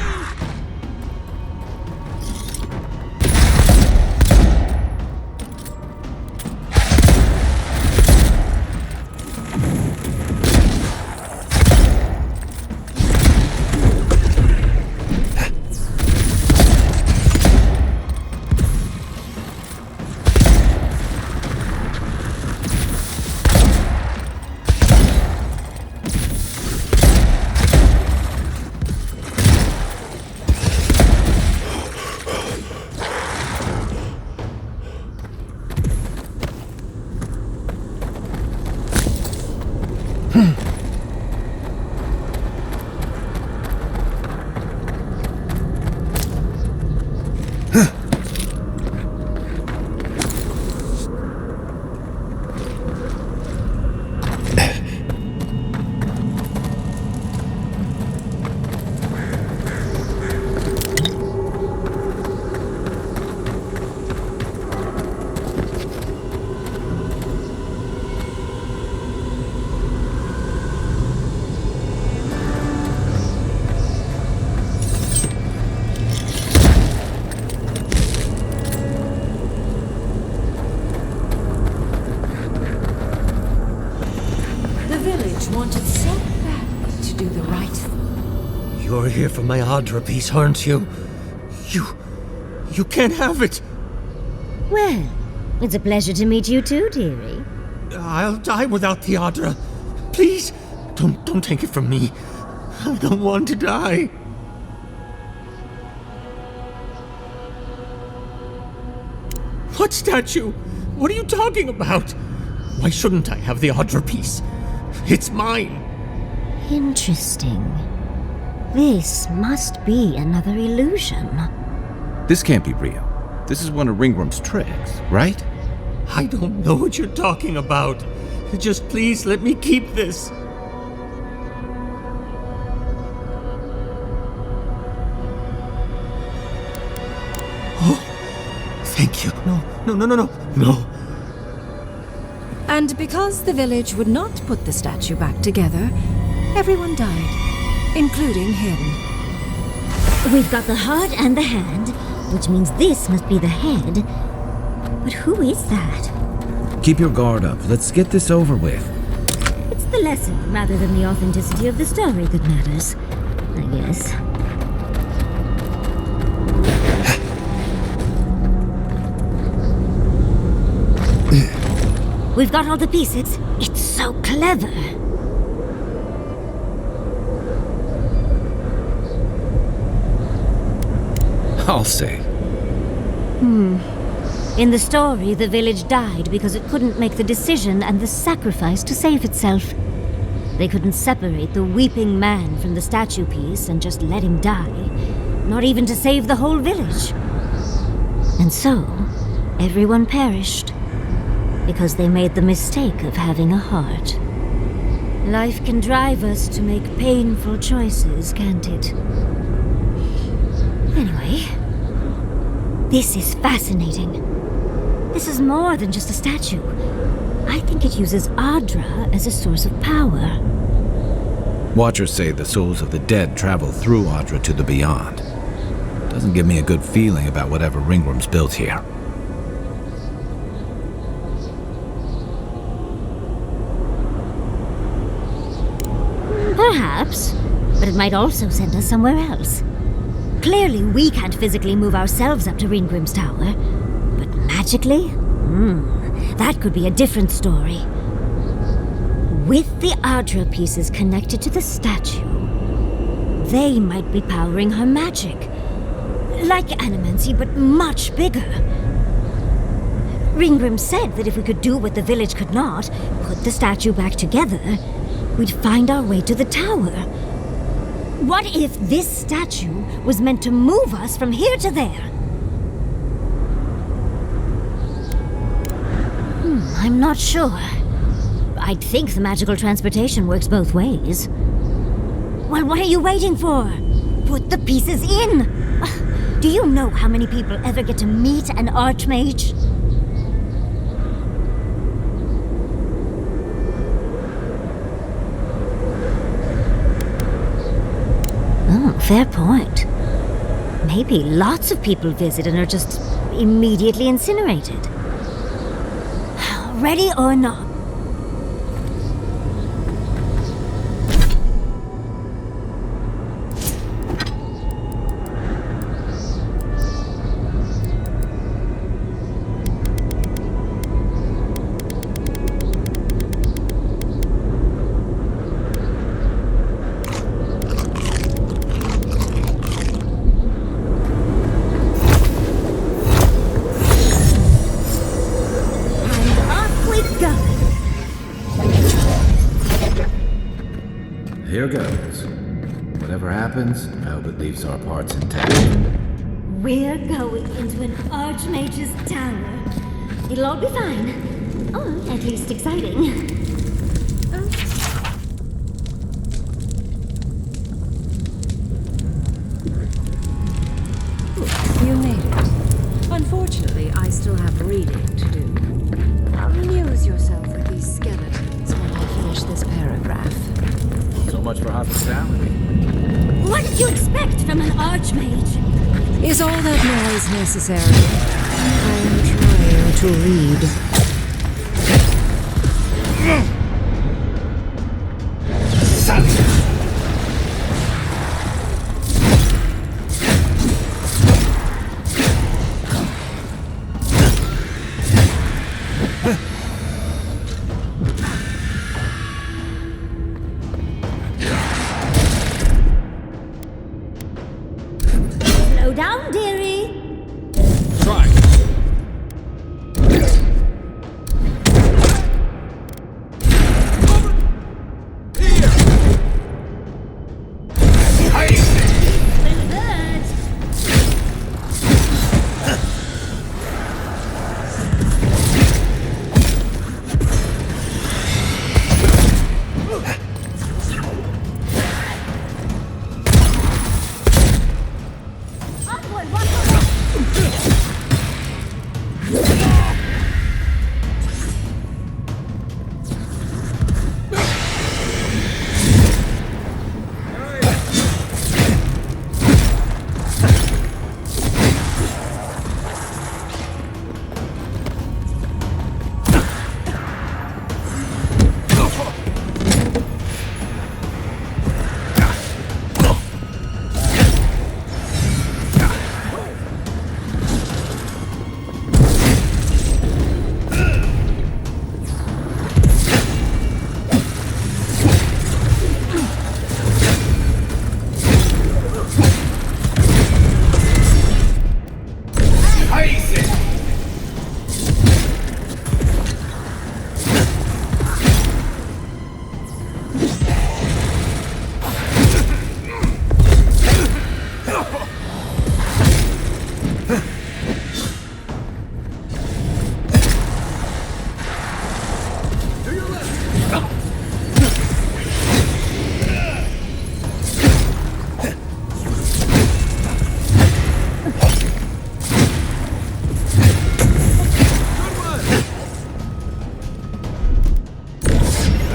The village wanted so badly to do the right thing. You're here for my Adra piece, aren't you? You can't have it! Well, It's a pleasure to meet you too, dearie. I'll die without Theodra. Please, don't take it from me. I don't want to die. What statue? What are you talking about? Why shouldn't I have the Audra piece? It's mine. Interesting. This must be another illusion. This can't be real. This is one of Ringworm's tricks, right? I don't know what you're talking about. Just please let me keep this. Oh, thank you. No. And because the village would not put the statue back together, everyone died, including him. We've got the heart and the hand, which means this must be the head. But who is that? Keep your guard up. Let's get this over with. It's the lesson rather than the authenticity of the story that matters, I guess. We've got all the pieces. It's so clever. I'll say. In the story, the village died because it couldn't make the decision and the sacrifice to save itself. They couldn't separate the weeping man from the statue piece and just let him die, not even to save the whole village. And so, everyone perished, because they made the mistake of having a heart. Life can drive us to make painful choices, can't it? Anyway, this is fascinating. This is more than just a statue. I think it uses Audra as a source of power. Watchers say the souls of the dead travel through Audra to the beyond. Doesn't give me a good feeling about whatever Ringworm's built here. Perhaps, but it might also send us somewhere else. Clearly, we can't physically move ourselves up to Ringrim's tower, but magically? That could be a different story. With the Audra pieces connected to the statue, they might be powering her magic. Like animancy, but much bigger. Ringgrim said that if we could do what the village could not, put the statue back together, we'd find our way to the tower. What if this statue was meant to move us from here to there? I'm not sure. I'd think the magical transportation works both ways. Well, what are you waiting for? Put the pieces in! Do you know how many people ever get to meet an archmage? Oh, fair point. Maybe lots of people visit and are just immediately incinerated. Ready or not? Here goes. Whatever happens, I hope it leaves our parts intact. We're going into an archmage's tower. It'll all be fine. Or at least exciting. You made it. Unfortunately, I still have reading to do. Amuse yourself with these skeletons while I finish this paragraph. So much for hospitality. What did you expect from an archmage? Is all that noise necessary? I'm trying to read.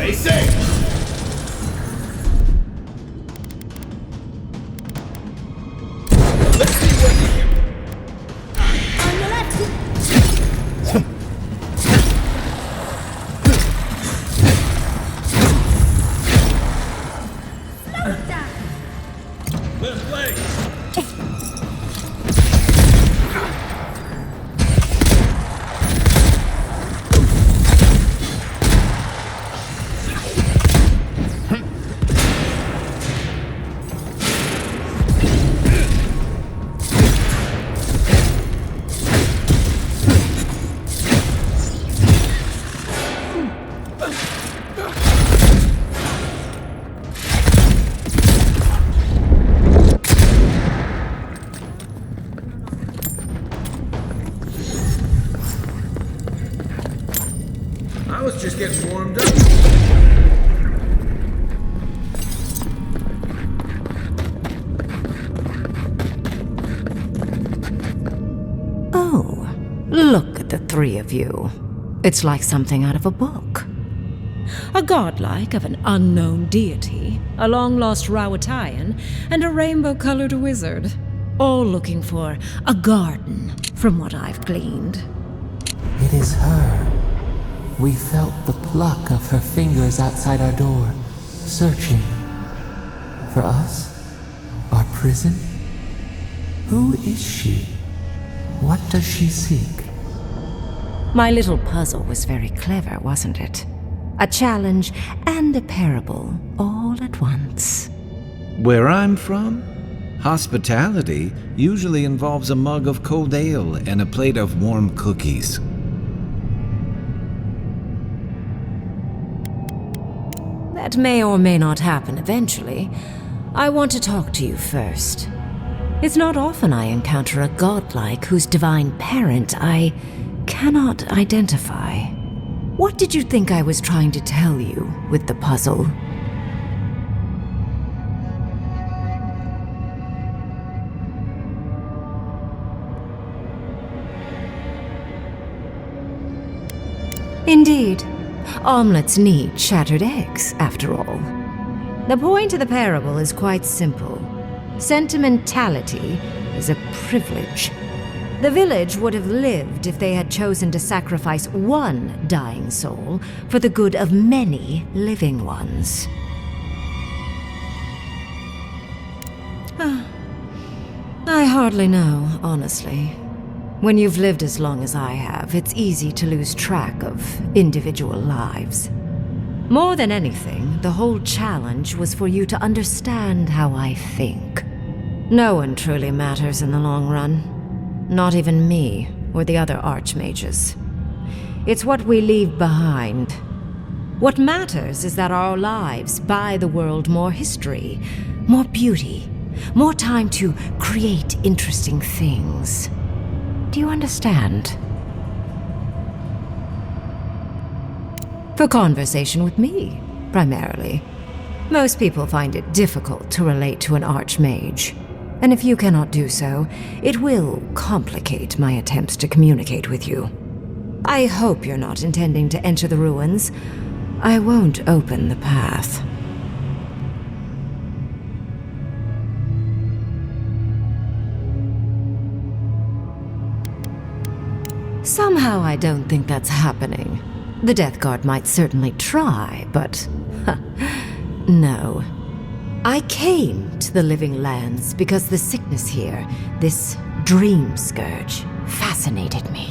Stay safe! Let's see what you can. On your left. Let him play! I was just getting warmed up. Oh, look at the three of you. It's like something out of a book. A godlike of an unknown deity, a long-lost Rawatayan, and a rainbow-colored wizard. All looking for a garden, from what I've gleaned. It is her. We felt the pluck of her fingers outside our door, searching. For us? Our prison? Who is she? What does she seek? My little puzzle was very clever, wasn't it? A challenge and a parable, all at once. Where I'm from, hospitality usually involves a mug of cold ale and a plate of warm cookies. That may or may not happen eventually. I want to talk to you first. It's not often I encounter a godlike whose divine parent I cannot identify. What did you think I was trying to tell you with the puzzle? Indeed. Omelets need shattered eggs, after all. The point of the parable is quite simple. Sentimentality is a privilege. The village would have lived if they had chosen to sacrifice one dying soul for the good of many living ones. I hardly know, honestly. When you've lived as long as I have, it's easy to lose track of individual lives. More than anything, the whole challenge was for you to understand how I think. No one truly matters in the long run. Not even me or the other archmages. It's what we leave behind. What matters is that our lives buy the world more history, more beauty, more time to create interesting things. Do you understand? For conversation with me, primarily. Most people find it difficult to relate to an archmage. And if you cannot do so, it will complicate my attempts to communicate with you. I hope you're not intending to enter the ruins. I won't open the path. Somehow I don't think that's happening. The Death Guard might certainly try, but... no. I came to the Living Lands because the sickness here, this dream scourge, fascinated me.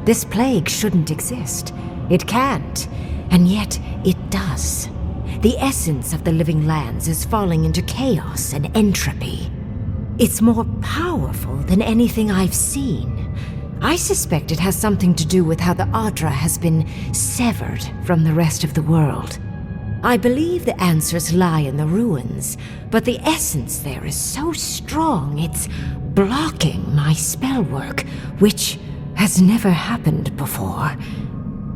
This plague shouldn't exist. It can't, and yet it does. The essence of the Living Lands is falling into chaos and entropy. It's more powerful than anything I've seen. I suspect it has something to do with how the Adra has been severed from the rest of the world. I believe the answers lie in the ruins, but the essence there is so strong it's blocking my spell work, which has never happened before.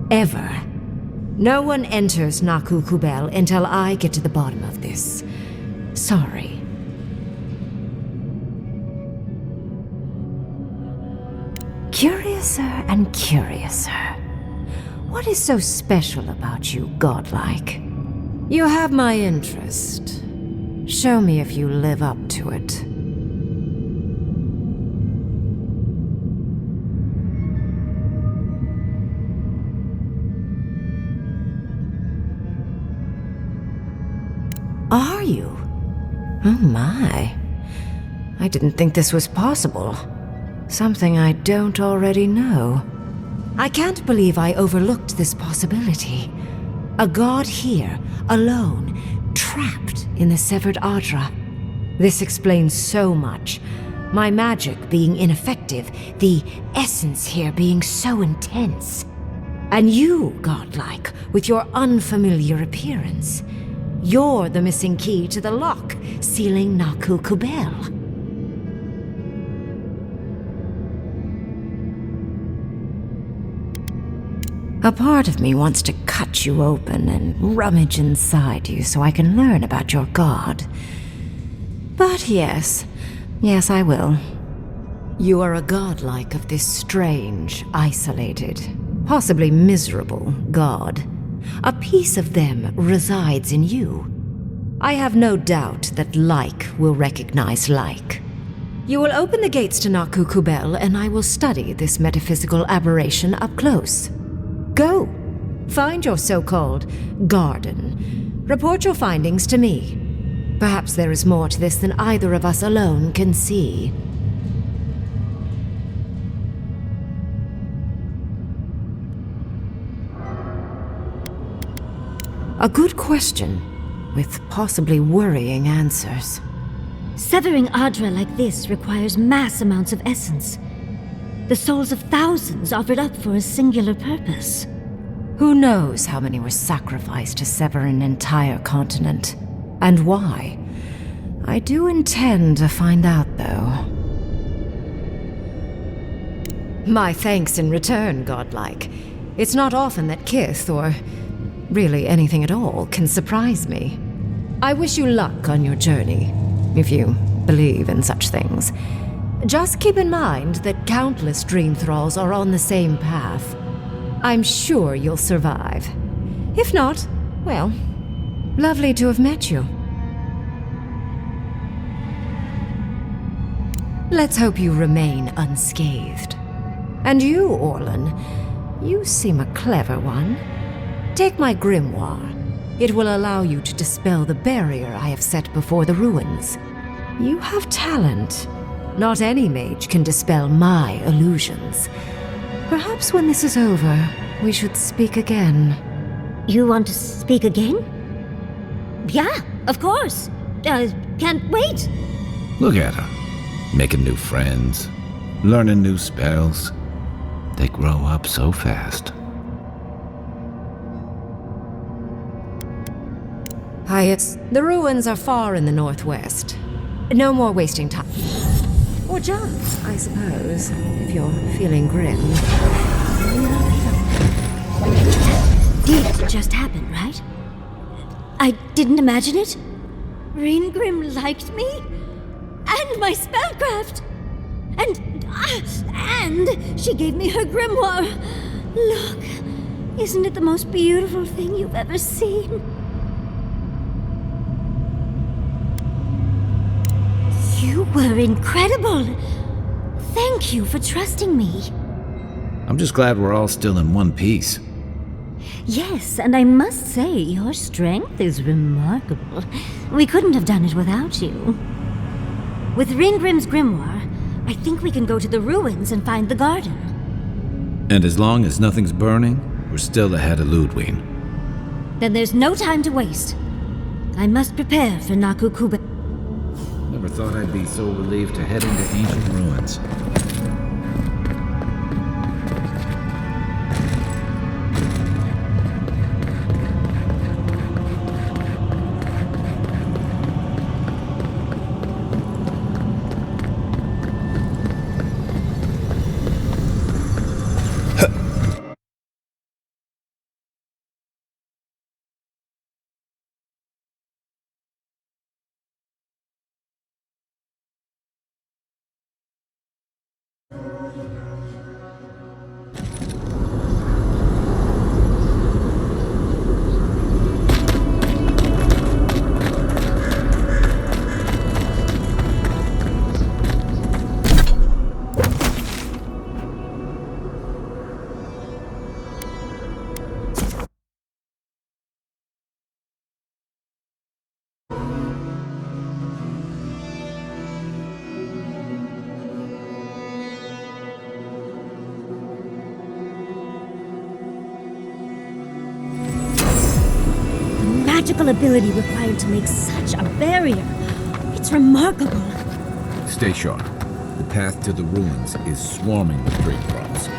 Ever. No one enters Naku Kubel until I get to the bottom of this. Sorry. Curiouser and curiouser. What is so special about you, godlike? You have my interest. Show me if you live up to it. Are you? Oh my. I didn't think this was possible. Something I don't already know. I can't believe I overlooked this possibility. A god here, alone, trapped in the severed Adra. This explains so much. My magic being ineffective, the essence here being so intense. And you, godlike, with your unfamiliar appearance. You're the missing key to the lock, sealing Naku Kubel. A part of me wants to cut you open and rummage inside you so I can learn about your god. But yes, I will. You are a godlike of this strange, isolated, possibly miserable god. A piece of them resides in you. I have no doubt that like will recognize like. You will open the gates to Naku Kubel, and I will study this metaphysical aberration up close. Go. Find your so-called garden. Report your findings to me. Perhaps there is more to this than either of us alone can see. A good question, with possibly worrying answers. Severing Adra like this requires mass amounts of essence. The souls of thousands offered up for a singular purpose. Who knows how many were sacrificed to sever an entire continent? And why? I do intend to find out, though. My thanks in return, godlike. It's not often that Kith, or really anything at all, can surprise me. I wish you luck on your journey, if you believe in such things. Just keep in mind that countless dream thralls are on the same path. I'm sure you'll survive. If not, well, lovely to have met you. Let's hope you remain unscathed. And you, Orlan, you seem a clever one. Take my grimoire. It will allow you to dispel the barrier I have set before the ruins. You have talent. Not any mage can dispel my illusions. Perhaps when this is over, we should speak again. You want to speak again? Yeah, of course. Can't wait. Look at her. Making new friends. Learning new spells. They grow up so fast. The ruins are far in the northwest. No more wasting time. Or jump, I suppose, if you're feeling grim. Did just happen, right? I didn't imagine it. Ringrim liked me? And my spellcraft! And she gave me her grimoire. Look, isn't it the most beautiful thing you've ever seen? You were incredible. Thank you for trusting me. I'm just glad we're all still in one piece. Yes, and I must say, your strength is remarkable. We couldn't have done it without you. With Ringrim's grimoire, I think we can go to the ruins and find the garden. And as long as nothing's burning, we're still ahead of Ludwig. Then there's no time to waste. I must prepare for Naku Kubel. Never thought I'd be so relieved to head into ancient ruins. Magical ability required to make such a barrier. It's remarkable. Stay sharp. The path to the ruins is swarming with great crops.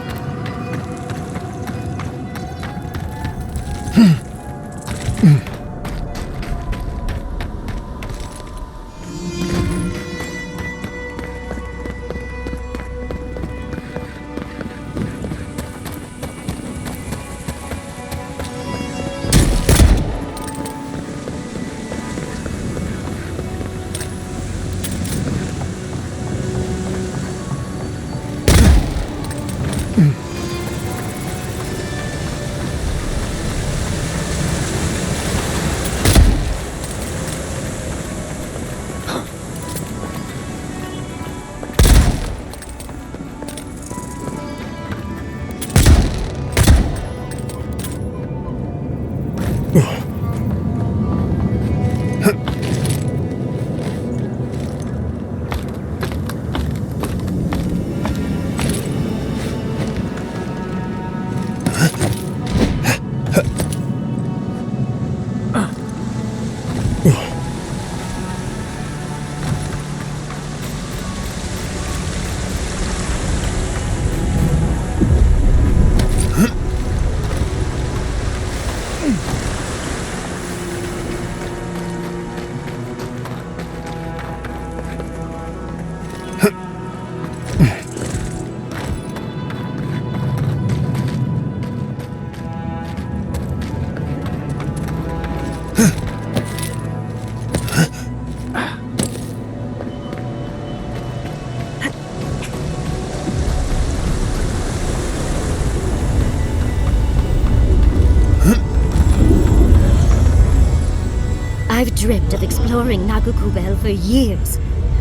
I've dreamt of exploring Nagukubel for years,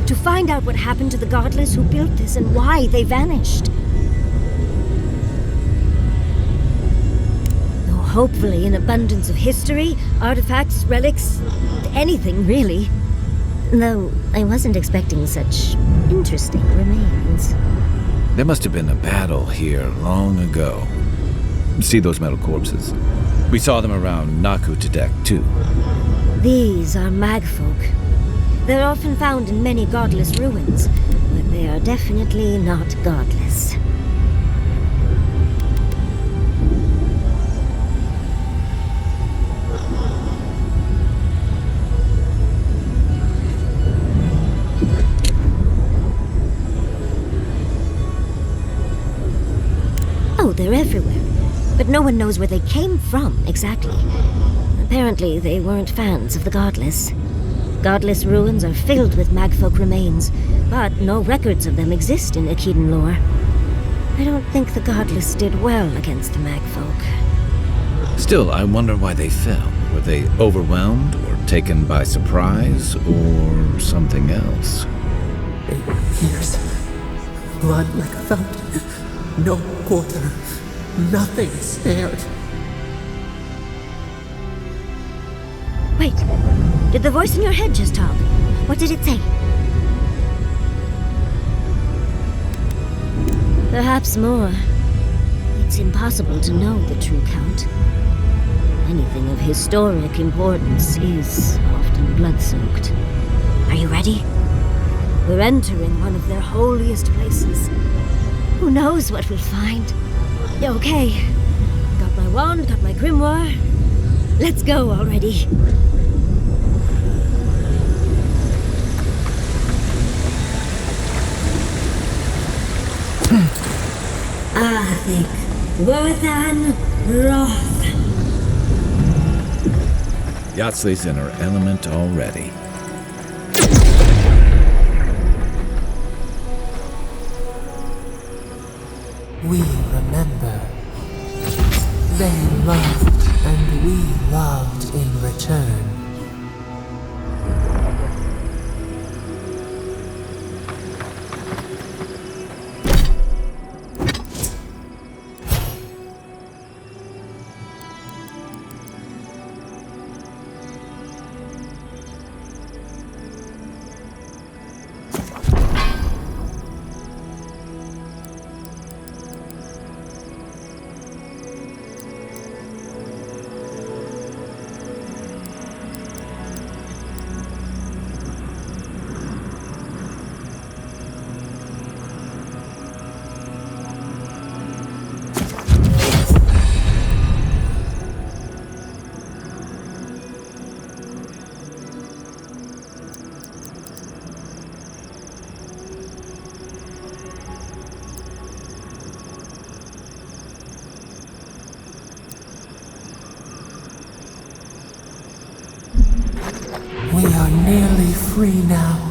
to find out what happened to the godless who built this and why they vanished. Though hopefully an abundance of history, artifacts, relics, anything really. Though I wasn't expecting such interesting remains. There must have been a battle here long ago. See those metal corpses? We saw them around Naku Tedek, too. These are magfolk. They're often found in many godless ruins, but they are definitely not godless. Oh, they're everywhere, but no one knows where they came from exactly. Apparently, they weren't fans of the godless. Godless ruins are filled with magfolk remains, but no records of them exist in Akedan lore. I don't think the godless did well against the magfolk. Still, I wonder why they fell. Were they overwhelmed, or taken by surprise, or something else? 8 years. Blood like a fountain. No quarter. Nothing spared. Wait, did the voice in your head just talk? What did it say? Perhaps more. It's impossible to know the true count. Anything of historic importance is often blood-soaked. Are you ready? We're entering one of their holiest places. Who knows what we'll find? Okay. Got my wand, got my grimoire. Let's go already. I think Worthan Roth. Yatsli's in her element already. We remember. They loved, and we loved in return. We are nearly free now.